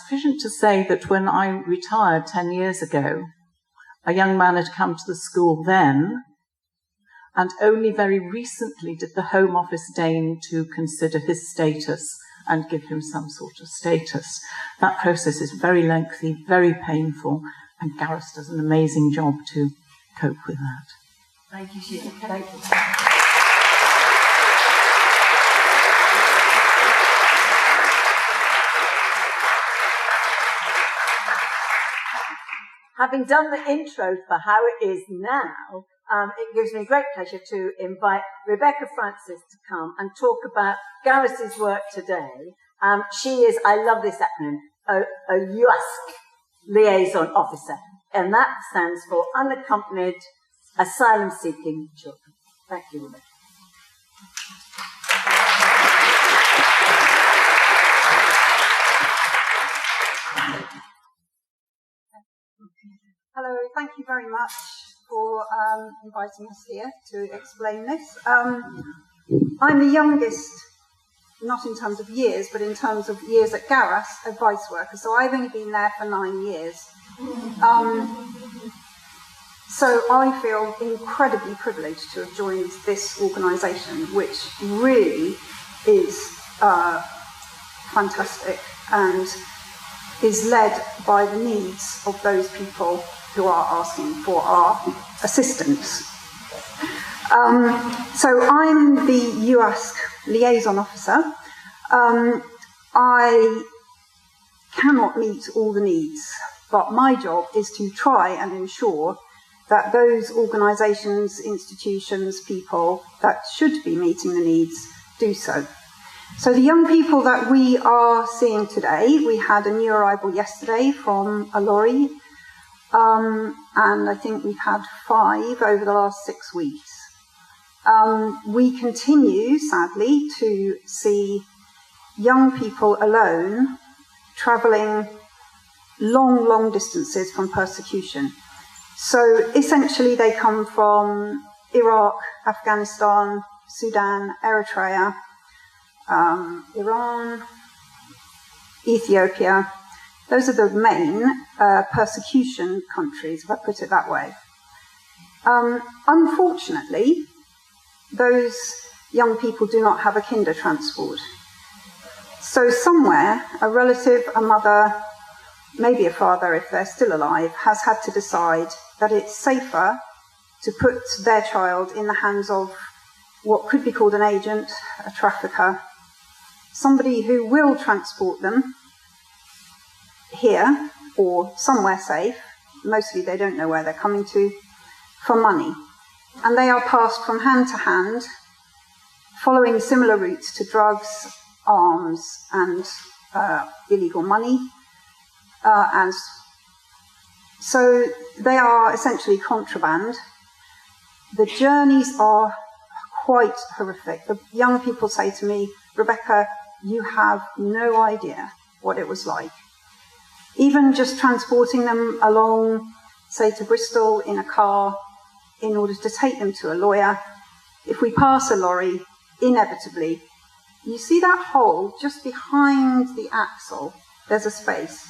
Sufficient to say that when I retired 10 years ago, a young man had come to the school then, and only very recently did the Home Office deign to consider his status and give him some sort of status. That process is very lengthy, very painful, and Gareth does an amazing job to cope with that. Thank you, Sheila. Thank you. Having done the intro for how it is now, it gives me great pleasure to invite Rebecca Francis to come and talk about Gareth's work today. She is, I love this acronym, a UASC liaison officer, and that stands for Unaccompanied Asylum Seeking Children. Thank you, Rebecca. Hello, thank you very much for inviting us here to explain this. I'm the youngest, not in terms of years, but in terms of years at Gareth, advice worker, so I've only been there for 9 years. So I feel incredibly privileged to have joined this organisation, which really is fantastic and is led by the needs of those people who are asking for our assistance. So I'm the UASC liaison officer. I cannot meet all the needs, but my job is to try and ensure that those organisations, institutions, people that should be meeting the needs do so. So the young people that we are seeing today, we had a new arrival yesterday from a lorry, and I think we've had 5 over the last 6 weeks. We continue, sadly, to see young people alone travelling long, long distances from persecution. So essentially they come from Iraq, Afghanistan, Sudan, Eritrea, Iran, Ethiopia. Those are the main persecution countries, if I put it that way. Unfortunately, those young people do not have a kinder transport. So somewhere, a relative, a mother, maybe a father if they're still alive, has had to decide that it's safer to put their child in the hands of what could be called an agent, a trafficker, somebody who will transport them here or somewhere safe. Mostly they don't know where they're coming to, for money. And they are passed from hand to hand, following similar routes to drugs, arms, and illegal money. And so they are essentially contraband. The journeys are quite horrific. The young people say to me, Rebecca, you have no idea what it was like. Even just transporting them along, say to Bristol in a car, in order to take them to a lawyer. If we pass a lorry, inevitably, you see that hole just behind the axle, there's a space.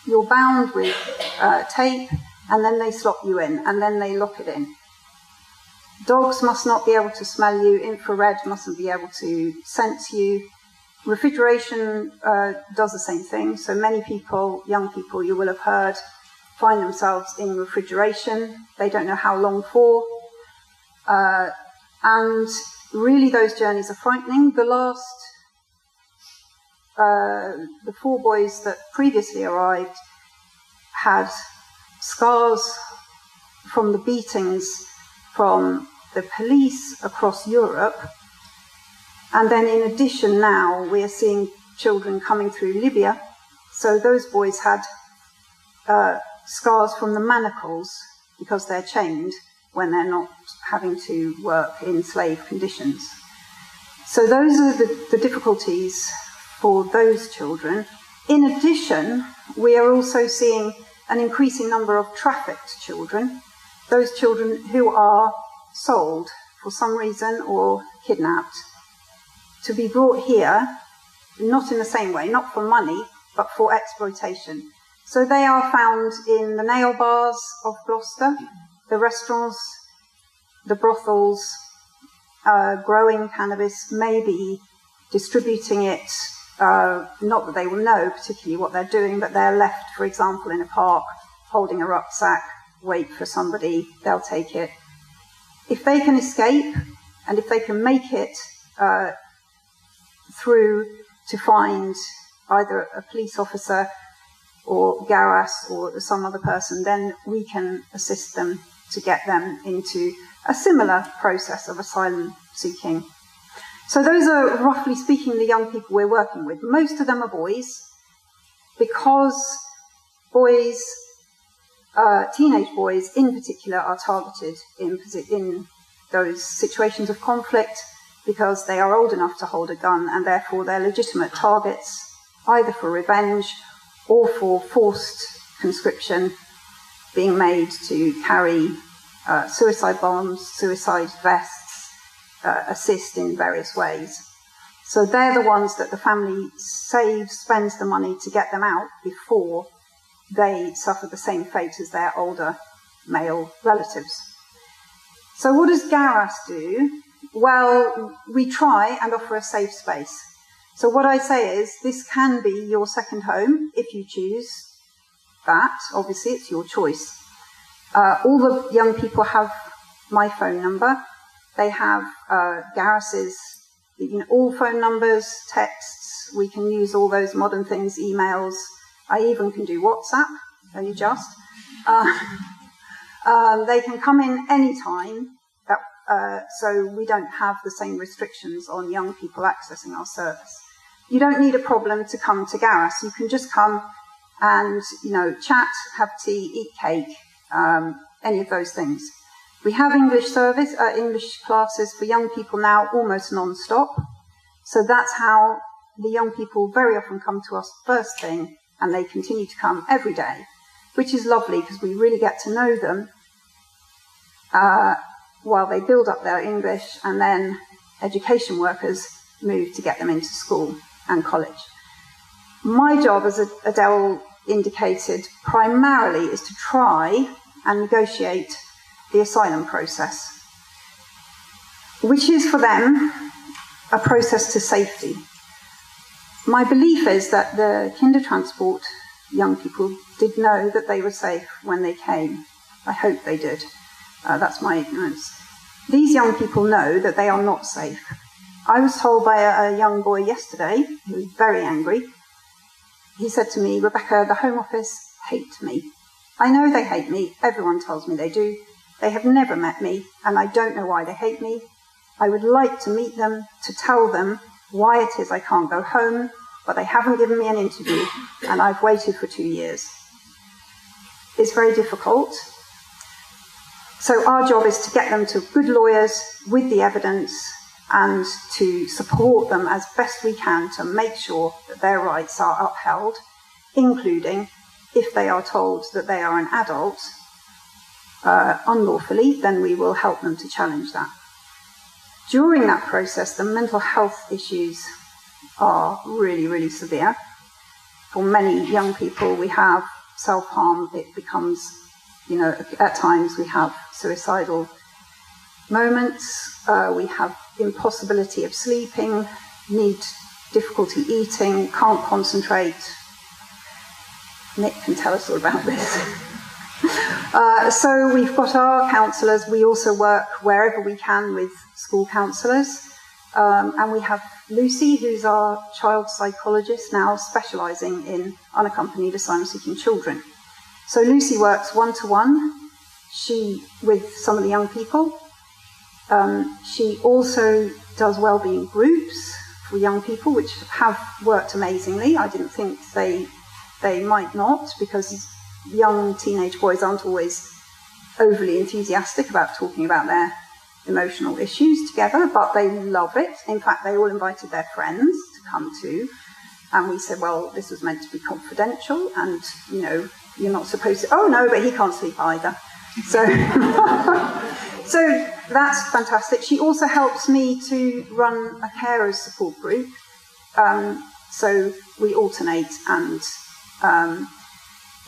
You're bound with tape, and then they slot you in, and then they lock it in. Dogs must not be able to smell you, infrared mustn't be able to sense you. Refrigeration does the same thing, so many people, young people you will have heard, find themselves in refrigeration. They don't know how long for. And really those journeys are frightening. The 4 boys that previously arrived had scars from the beatings from the police across Europe. And then in addition now, we are seeing children coming through Libya. So those boys had scars from the manacles because they're chained when they're not having to work in slave conditions. So those are the difficulties for those children. In addition, we are also seeing an increasing number of trafficked children, those children who are sold for some reason or kidnapped, to be brought here, not in the same way, not for money, but for exploitation. So they are found in the nail bars of Gloucester, the restaurants, the brothels, growing cannabis, maybe distributing it. Not that they will know particularly what they're doing, but they're left, for example, in a park, holding a rucksack, wait for somebody, they'll take it. If they can escape, and if they can make it through to find either a police officer or Garras or some other person, then we can assist them to get them into a similar process of asylum seeking. So those are, roughly speaking, the young people we're working with. Most of them are boys, because boys, teenage boys in particular, are targeted in those situations of conflict because they are old enough to hold a gun, and therefore they're legitimate targets, either for revenge or for forced conscription, being made to carry suicide bombs, suicide vests, assist in various ways. So they're the ones that the family spends the money to get them out before they suffer the same fate as their older male relatives. So what does Garras do? Well, we try and offer a safe space. So what I say is, this can be your second home if you choose that. Obviously, it's your choice. All the young people have my phone number. They have Garris's, all phone numbers, texts. We can use all those modern things, emails. I even can do WhatsApp, only just. They can come in anytime, so we don't have the same restrictions on young people accessing our service. You don't need a problem to come to Garris. You can just come and, chat, have tea, eat cake, any of those things. We have English classes for young people now almost non-stop. So that's how the young people very often come to us first thing, and they continue to come every day, which is lovely because we really get to know them while they build up their English, and then education workers move to get them into school and college. My job, as Adele indicated, primarily is to try and negotiate the asylum process, which is for them a process to safety. My belief is that the Kindertransport young people did know that they were safe when they came. I hope they did. That's my ignorance. These young people know that they are not safe. I was told by a young boy yesterday, who was very angry. He said to me, "Rebecca, the Home Office hate me. I know they hate me. Everyone tells me they do. They have never met me, and I don't know why they hate me. I would like to meet them, to tell them why it is I can't go home, but they haven't given me an interview, and I've waited for 2 years." It's very difficult. So our job is to get them to good lawyers with the evidence and to support them as best we can to make sure that their rights are upheld, including if they are told that they are an adult unlawfully, then we will help them to challenge that. During that process, the mental health issues are really, really severe. For many young people, we have self-harm. It becomes, at times we have suicidal moments. We have impossibility of sleeping, difficulty eating, can't concentrate. Nick can tell us all about this. So we've got our counsellors. We also work wherever we can with school counsellors. And we have Lucy, who's our child psychologist now, specialising in unaccompanied asylum-seeking children. So Lucy works one-to-one with some of the young people. She also does wellbeing groups for young people, which have worked amazingly. I didn't think they might not, because young teenage boys aren't always overly enthusiastic about talking about their emotional issues together, but they love it. In fact, they all invited their friends to come too. And we said, well, this was meant to be confidential, and, you're not supposed to, oh no, but he can't sleep either. So, so that's fantastic. She also helps me to run a carers support group. So we alternate, and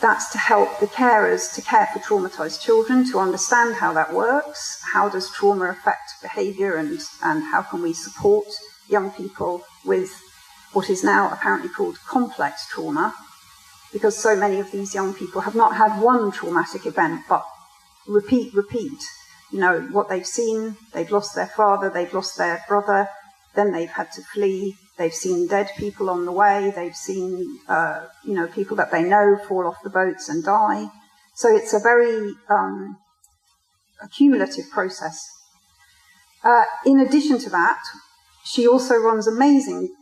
that's to help the carers to care for traumatised children, to understand how that works, how does trauma affect behaviour, and how can we support young people with what is now apparently called complex trauma, because so many of these young people have not had one traumatic event, but repeat. What they've seen, they've lost their father, they've lost their brother, then they've had to flee, they've seen dead people on the way, they've seen, people that they know fall off the boats and die. So it's a very cumulative process. In addition to that, she also runs amazing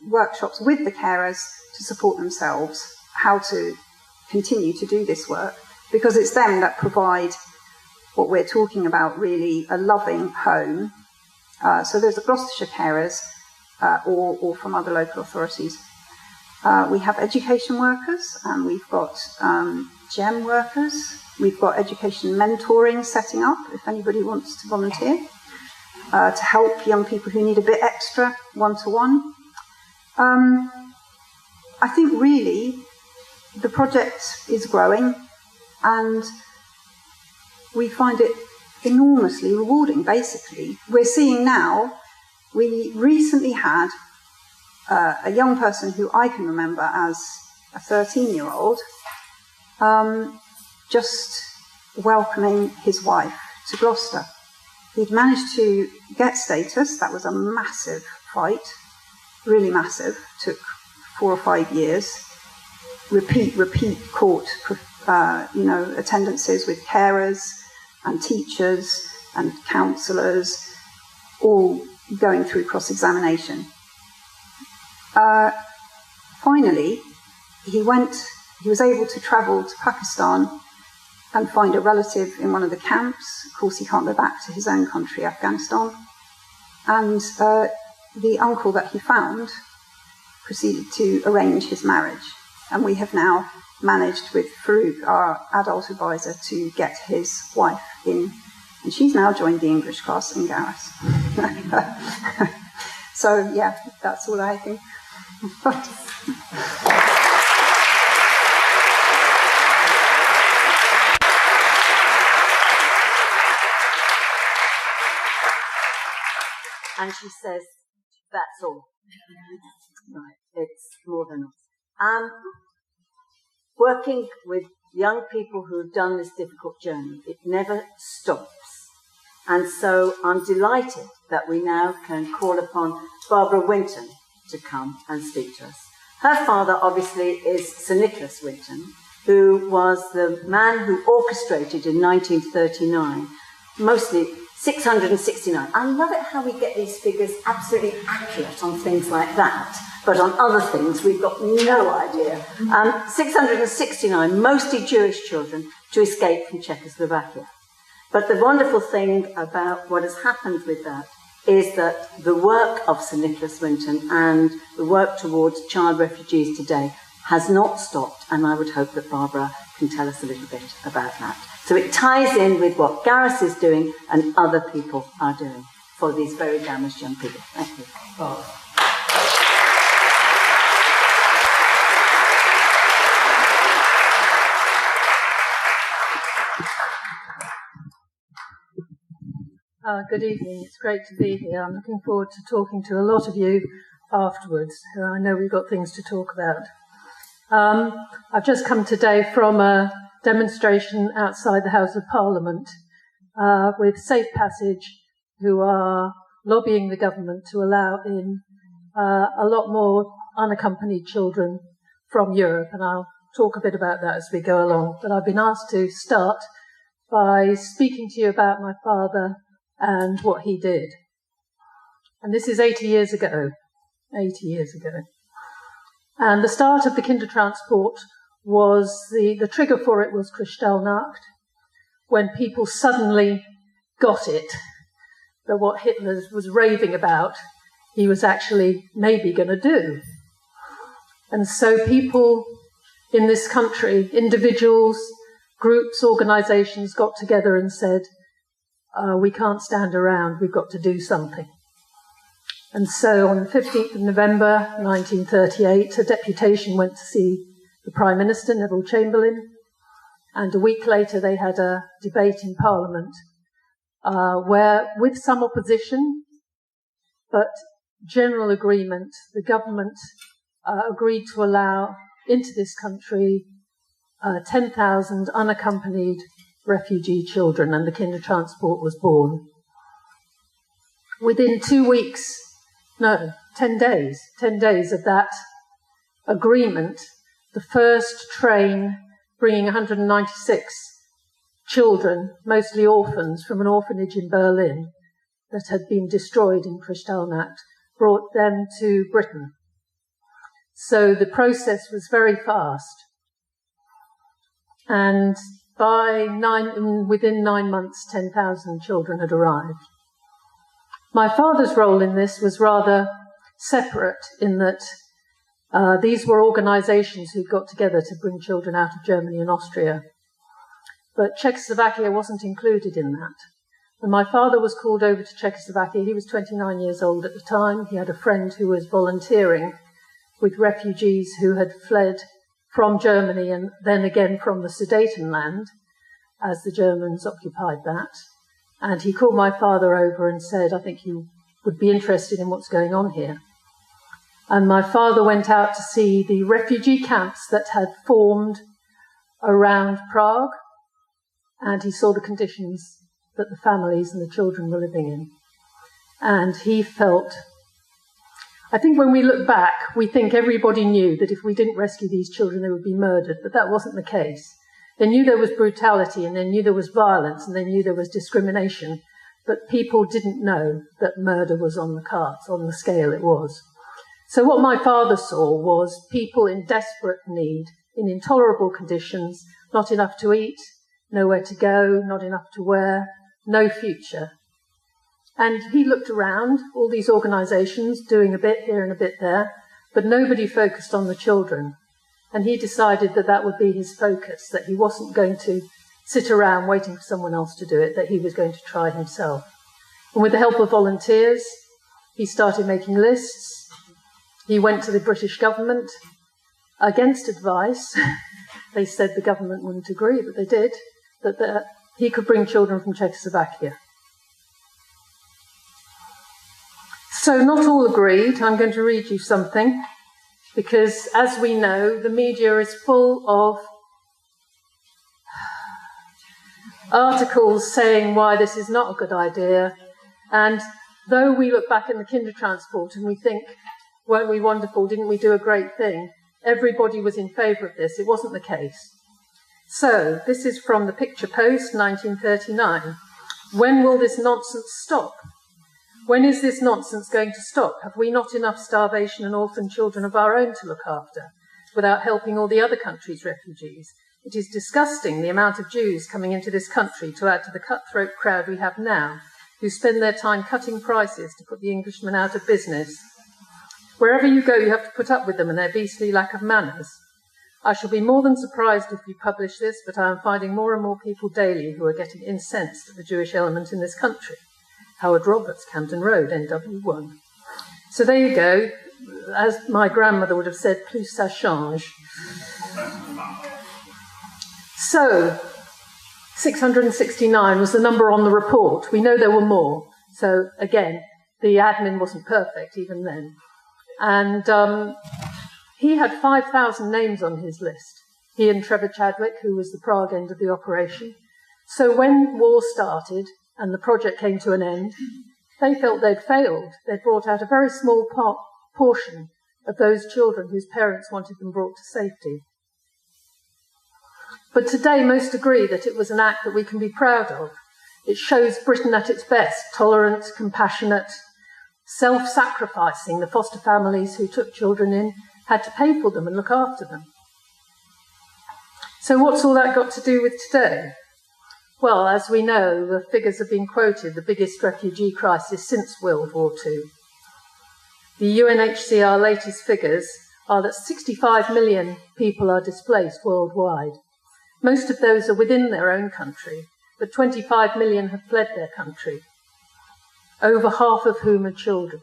workshops with the carers to support themselves, how to continue to do this work, because it's them that provide what we're talking about, really, a loving home. So there's the Gloucestershire carers, or from other local authorities. We have education workers, and we've got GEM workers. We've got education mentoring setting up, if anybody wants to volunteer, to help young people who need a bit extra one-to-one. I think really the project is growing, and we find it enormously rewarding, basically. We're seeing now, we recently had a young person who I can remember as a 13-year-old just welcoming his wife to Gloucester. He'd managed to get status. That was a massive fight, really massive. Took 4 or 5 years. Repeat court, attendances with carers and teachers and counsellors, all going through cross-examination. Finally, he was able to travel to Pakistan and find a relative in one of the camps. Of course, he can't go back to his own country, Afghanistan. And the uncle that he found proceeded to arrange his marriage. And we have now managed with Farouk, our adult advisor, to get his wife in. And she's now joined the English class in Gareth. So, yeah, that's all I think. And she says, that's all. Right, it's more than all. Working with young people who have done this difficult journey, it never stops. And so I'm delighted that we now can call upon Barbara Winton to come and speak to us. Her father, obviously, is Sir Nicholas Winton, who was the man who orchestrated in 1939, mostly 669. I love it how we get these figures absolutely accurate on things like that, but on other things we've got no idea. 669, mostly Jewish children, to escape from Czechoslovakia. But the wonderful thing about what has happened with that is that the work of Sir Nicholas Winton and the work towards child refugees today has not stopped, and I would hope that Barbara can tell us a little bit about that. So it ties in with what Gareth is doing and other people are doing for these very damaged young people. Thank you. Barbara. Good evening. It's great to be here. I'm looking forward to talking to a lot of you afterwards. I know we've got things to talk about. I've just come today from a demonstration outside the House of Parliament with Safe Passage, who are lobbying the government to allow in a lot more unaccompanied children from Europe, and I'll talk a bit about that as we go along. But I've been asked to start by speaking to you about my father and what he did. And this is 80 years ago. 80 years ago. And the start of the Kindertransport was, the trigger for it was Kristallnacht, when people suddenly got it, that what Hitler was raving about, he was actually maybe going to do. And so people in this country, individuals, groups, organisations got together and said, we can't stand around, we've got to do something. And so on the 15th of November 1938, a deputation went to see the Prime Minister, Neville Chamberlain, and a week later they had a debate in Parliament where, with some opposition, but general agreement, the government agreed to allow into this country 10,000 unaccompanied refugee children, and the Kindertransport was born. Within 10 days of that agreement, the first train bringing 196 children, mostly orphans, from an orphanage in Berlin that had been destroyed in Kristallnacht, brought them to Britain. So the process was very fast. And within 9 months, 10,000 children had arrived. My father's role in this was rather separate, in that these were organisations who got together to bring children out of Germany and Austria. But Czechoslovakia wasn't included in that. When my father was called over to Czechoslovakia, he was 29 years old at the time. He had a friend who was volunteering with refugees who had fled from Germany and then again from the Sudetenland, as the Germans occupied that. And he called my father over and said, I think you would be interested in what's going on here. And my father went out to see the refugee camps that had formed around Prague. and he saw the conditions that the families and the children were living in. And he felt, I think when we look back, we think everybody knew that if we didn't rescue these children, they would be murdered, but that wasn't the case. They knew there was brutality, and they knew there was violence, and they knew there was discrimination, but people didn't know that murder was on the cards, on the scale it was. So what my father saw was people in desperate need, in intolerable conditions, not enough to eat, nowhere to go, not enough to wear, no future. And he looked around, all these organisations doing a bit here and a bit there, but nobody focused on the children. And he decided that that would be his focus, that he wasn't going to sit around waiting for someone else to do it, that he was going to try himself. And with the help of volunteers, he started making lists. He went to the British government against advice. They said the government wouldn't agree, but they did, that he could bring children from Czechoslovakia. So not all agreed. I'm going to read you something, because as we know, the media is full of articles saying why this is not a good idea. And though we look back in the Kindertransport and we think, weren't we wonderful, didn't we do a great thing? Everybody was in favour of this. It wasn't the case. So this is from the Picture Post, 1939. When will this nonsense stop? When is this nonsense going to stop? Have we not enough starvation and orphan children of our own to look after, without helping all the other countries' refugees? It is disgusting, the amount of Jews coming into this country to add to the cutthroat crowd we have now, who spend their time cutting prices to put the Englishmen out of business. Wherever you go, you have to put up with them and their beastly lack of manners. I shall be more than surprised if you publish this, but I am finding more and more people daily who are getting incensed at the Jewish element in this country. Howard Roberts, Camden Road, NW1. So there you go. As my grandmother would have said, plus ça change. So, 669 was the number on the report. We know there were more. So, again, the admin wasn't perfect even then. And he had 5,000 names on his list. He and Trevor Chadwick, who was the Prague end of the operation. So when war started, and the project came to an end, they felt they'd failed. They'd brought out a very small portion of those children whose parents wanted them brought to safety. But today, most agree that it was an act that we can be proud of. It shows Britain at its best, tolerant, compassionate, self-sacrificing. The foster families who took children in had to pay for them and look after them. So what's all that got to do with today? Well, as we know, the figures have been quoted, the biggest refugee crisis since World War II. The UNHCR latest figures are that 65 million people are displaced worldwide. Most of those are within their own country, but 25 million have fled their country, over half of whom are children.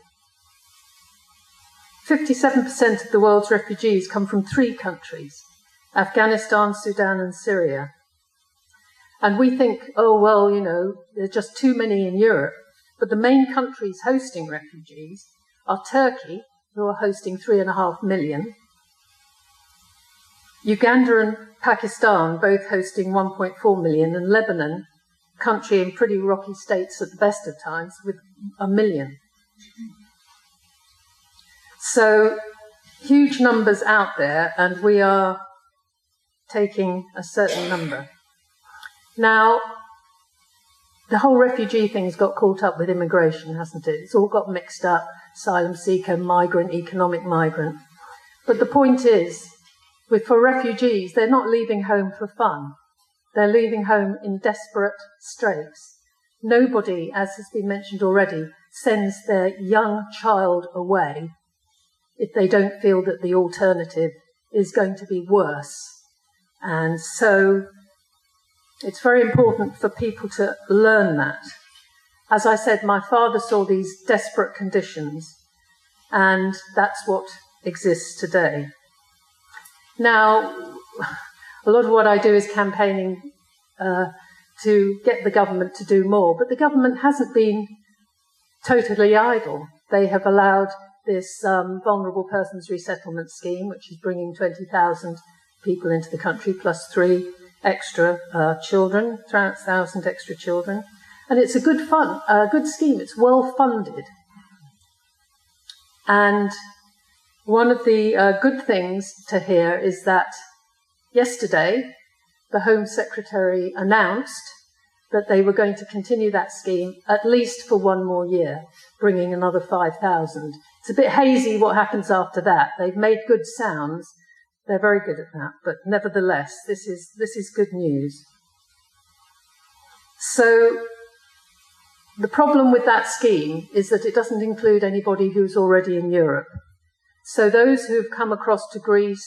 57% of the world's refugees come from 3 countries, Afghanistan, Sudan, and Syria. And we think, oh, well, you know, there are just too many in Europe. But the main countries hosting refugees are Turkey, who are hosting 3.5 million, Uganda and Pakistan, both hosting 1.4 million, and Lebanon, a country in pretty rocky states at the best of times, with 1 million. So huge numbers out there, and we are taking a certain number. Now, the whole refugee thing's got caught up with immigration, hasn't it? It's all got mixed up, asylum seeker, migrant, economic migrant. But the point is, for refugees, they're not leaving home for fun. They're leaving home in desperate straits. Nobody, as has been mentioned already, sends their young child away if they don't feel that the alternative is going to be worse. And so it's very important for people to learn that. As I said, my father saw these desperate conditions, and that's what exists today. Now, a lot of what I do is campaigning to get the government to do more, but the government hasn't been totally idle. They have allowed this vulnerable persons resettlement scheme, which is bringing 20,000 people into the country, plus 3 extra children, 1,000 extra children. And it's a good scheme. It's well funded. And one of the good things to hear is that yesterday the Home Secretary announced that they were going to continue that scheme at least for one more year, bringing another 5,000. It's a bit hazy what happens after that. They've made good sounds. They're very good at that, but nevertheless, this is good news. So the problem with that scheme is that it doesn't include anybody who's already in Europe. So those who've come across to Greece,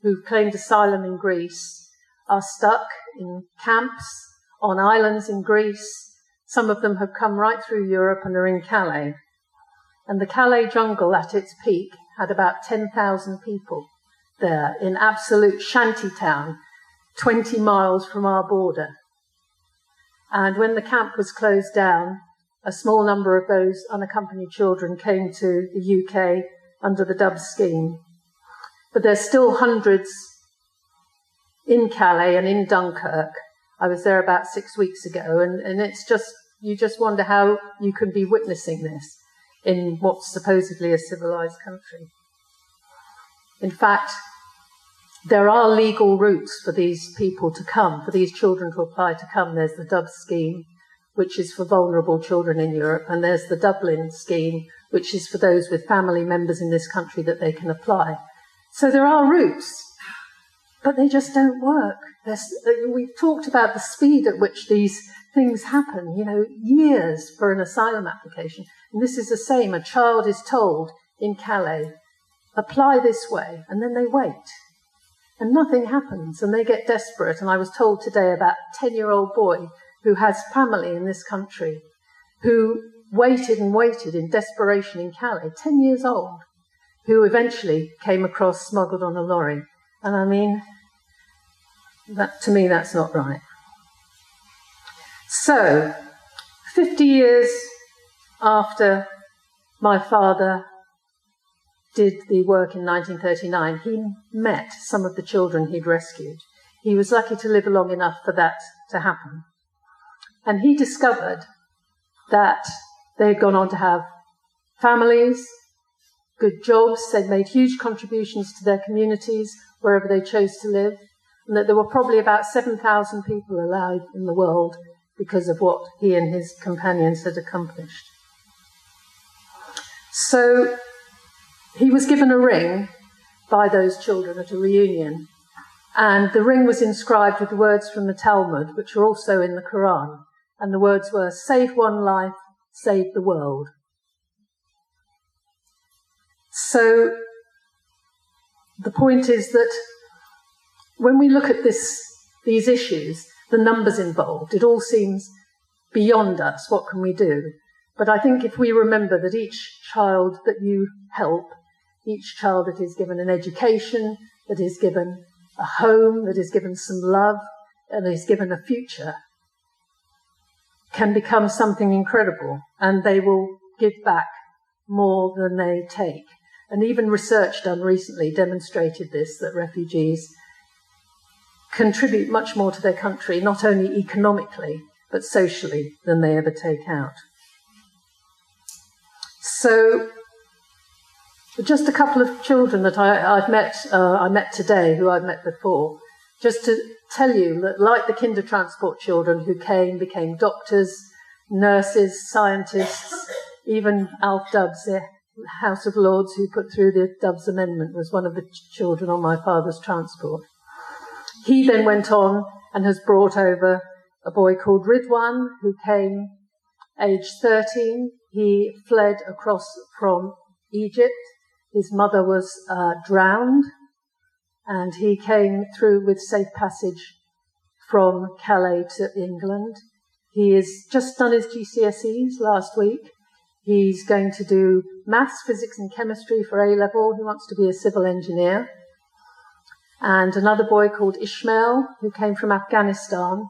who've claimed asylum in Greece, are stuck in camps on islands in Greece. Some of them have come right through Europe and are in Calais. And the Calais jungle at its peak had about 10,000 people there in absolute shanty town, 20 miles from our border. And when the camp was closed down, a small number of those unaccompanied children came to the UK under the Dubs scheme. But there's still hundreds in Calais and in Dunkirk. I was there about 6 weeks ago, and it's just, you just wonder how you can be witnessing this in what's supposedly a civilized country. In fact, there are legal routes for these people to come, for these children to apply to come. There's the Dubs scheme, which is for vulnerable children in Europe, and there's the Dublin scheme, which is for those with family members in this country that they can apply. So there are routes, but they just don't work. We've talked about the speed at which these things happen, years for an asylum application. And this is the same. A child is told in Calais, apply this way, and then they wait. And nothing happens, and they get desperate. And I was told today about a 10-year-old boy who has family in this country, who waited and waited in desperation in Calais, 10 years old, who eventually came across smuggled on a lorry. And I mean, to me, that's not right. So, 50 years after my father did the work in 1939, he met some of the children he'd rescued. He was lucky to live long enough for that to happen. And he discovered that they had gone on to have families, good jobs, they'd made huge contributions to their communities wherever they chose to live, and that there were probably about 7,000 people alive in the world because of what he and his companions had accomplished. So he was given a ring by those children at a reunion, and the ring was inscribed with the words from the Talmud, which are also in the Quran, and the words were, "Save one life, save the world." So the point is that when we look at these issues, the numbers involved, it all seems beyond us. What can we do? But I think if we remember that each child that you help, each child that is given an education, that is given a home, that is given some love, and is given a future, can become something incredible, and they will give back more than they take. And even research done recently demonstrated this, that refugees contribute much more to their country, not only economically, but socially, than they ever take out. So, just a couple of children that I met today, who I've met before, just to tell you that, like the Kindertransport children who became doctors, nurses, scientists, even Alf Dubs, the House of Lords who put through the Dubs Amendment, was one of the children on my father's transport. He then went on and has brought over a boy called Ridwan, who came aged 13. He fled across from Egypt. His mother was drowned, and he came through with safe passage from Calais to England. He has just done his GCSEs last week. He's going to do maths, physics and chemistry for A-level. He wants to be a civil engineer. And another boy called Ishmael, who came from Afghanistan,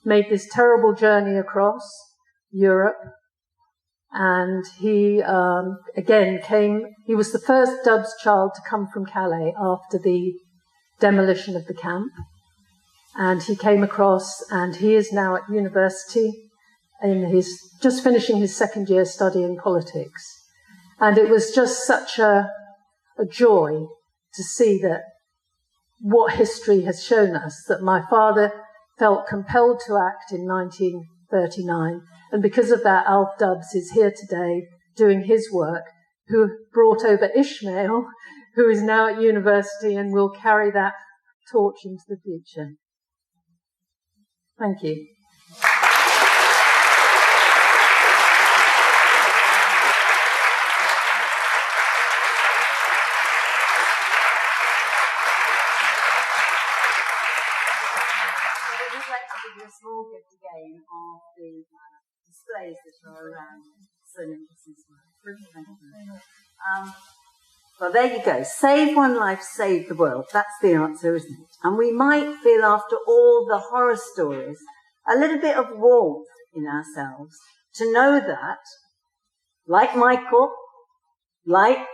made this terrible journey across Europe. And he, again, he was the first Dubs child to come from Calais after the demolition of the camp. and he came across, and he is now at university, just finishing his second year studying politics. And it was just such a joy to see that what history has shown us, that my father felt compelled to act in 1939, and because of that, Alf Dubs is here today doing his work, who brought over Ishmael, who is now at university and will carry that torch into the future. Thank you. A small gift again of the displays that are around Sir Nicholas's work. Well, there you go. Save one life, save the world. That's the answer, isn't it? And we might feel, after all the horror stories, a little bit of warmth in ourselves to know that, like Michael, like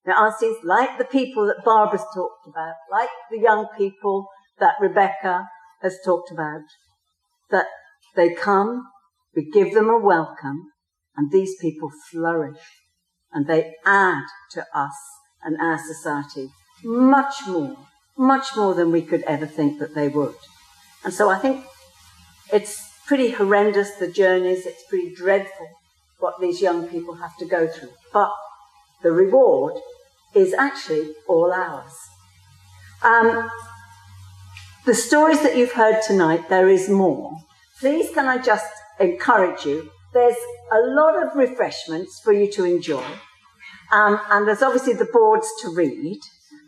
the Arstines, like the people that Barbara's talked about, like the young people that Rebecca has talked about, that they come, we give them a welcome, and these people flourish, and they add to us and our society much more than we could ever think that they would. And so I think it's pretty horrendous, the journeys, it's pretty dreadful what these young people have to go through. But the reward is actually all ours. The stories that you've heard tonight, there is more. Please can I just encourage you, there's a lot of refreshments for you to enjoy. And there's obviously the boards to read,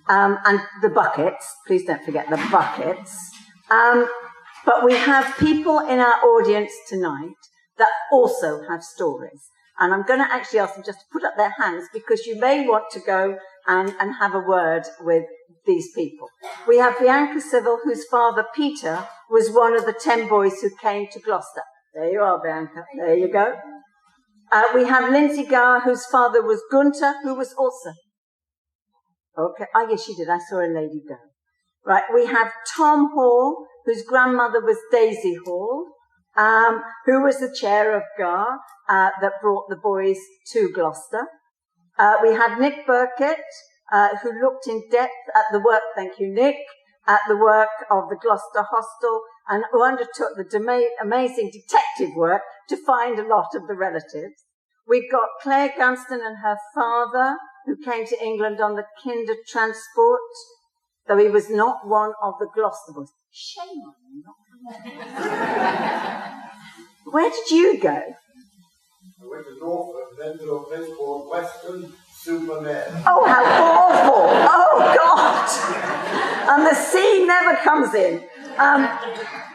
and the buckets. Please don't forget the buckets. But we have people in our audience tonight that also have stories. And I'm going to actually ask them just to put up their hands, because you may want to go and have a word with these people. We have Bianca Civil, whose father, Peter, was one of the 10 boys who came to Gloucester. There you are, Bianca. There you go. We have Lindsay Gower, whose father was Gunter, who was also... Okay. Oh, yes, she did. I saw a lady go. Right. We have Tom Hall, whose grandmother was Daisy Hall, who was the chair of GAR that brought the boys to Gloucester. We have Nick Burkett, who looked in depth at the work, thank you, Nick, at the work of the Gloucester Hostel, and who undertook the amazing detective work to find a lot of the relatives. We've got Claire Gunston and her father, who came to England on the Kinder transport, though he was not one of the Gloucester boys. Shame on you, not Where did you go? I went to Norfolk, then to a place called Weston-super-Mare. Oh, how awful! Oh, God! And the sea never comes in.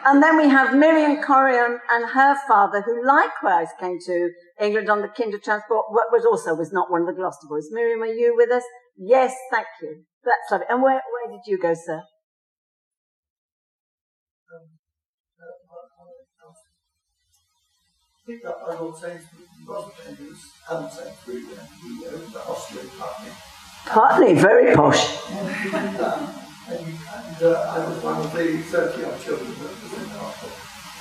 And then we have Miriam Corrigan and her father, who likewise came to England on the Kinder transport, was not one of the Gloucester boys. Miriam, are you with us? Yes, thank you. That's lovely. And where did you go, sir? Picked up by Lord Sainsbury, he wasn't Andrews, and Sainsbury, he owned the hostel in Putney. Putney, very posh. And I was one of the 30-odd children that was in the hostel.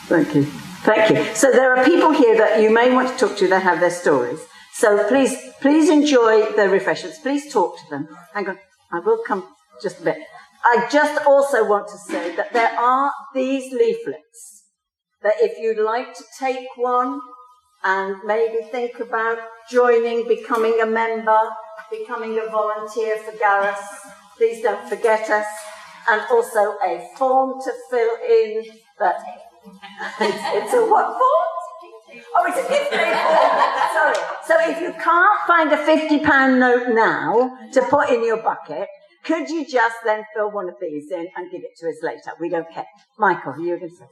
Thank you. Thank you. So there are people here that you may want to talk to that have their stories. So please enjoy the refreshments. Please talk to them. Hang on, I will come just a bit. I just also want to say that there are these leaflets that if you'd like to take one and maybe think about joining, becoming a member, becoming a volunteer for Gareth, please don't forget us. And also a form to fill in that... It's a what form? Oh, it's a gift aid form. Sorry. So if you can't find a £50 note now to put in your bucket, could you just then fill one of these in and give it to us later? We don't care. Michael, you going to say?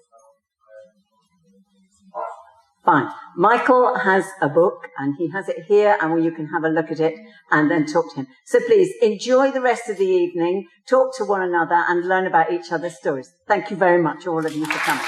Fine. Michael has a book, and he has it here, and you can have a look at it and then talk to him. So please, enjoy the rest of the evening, talk to one another, and learn about each other's stories. Thank you very much, all of you, for coming.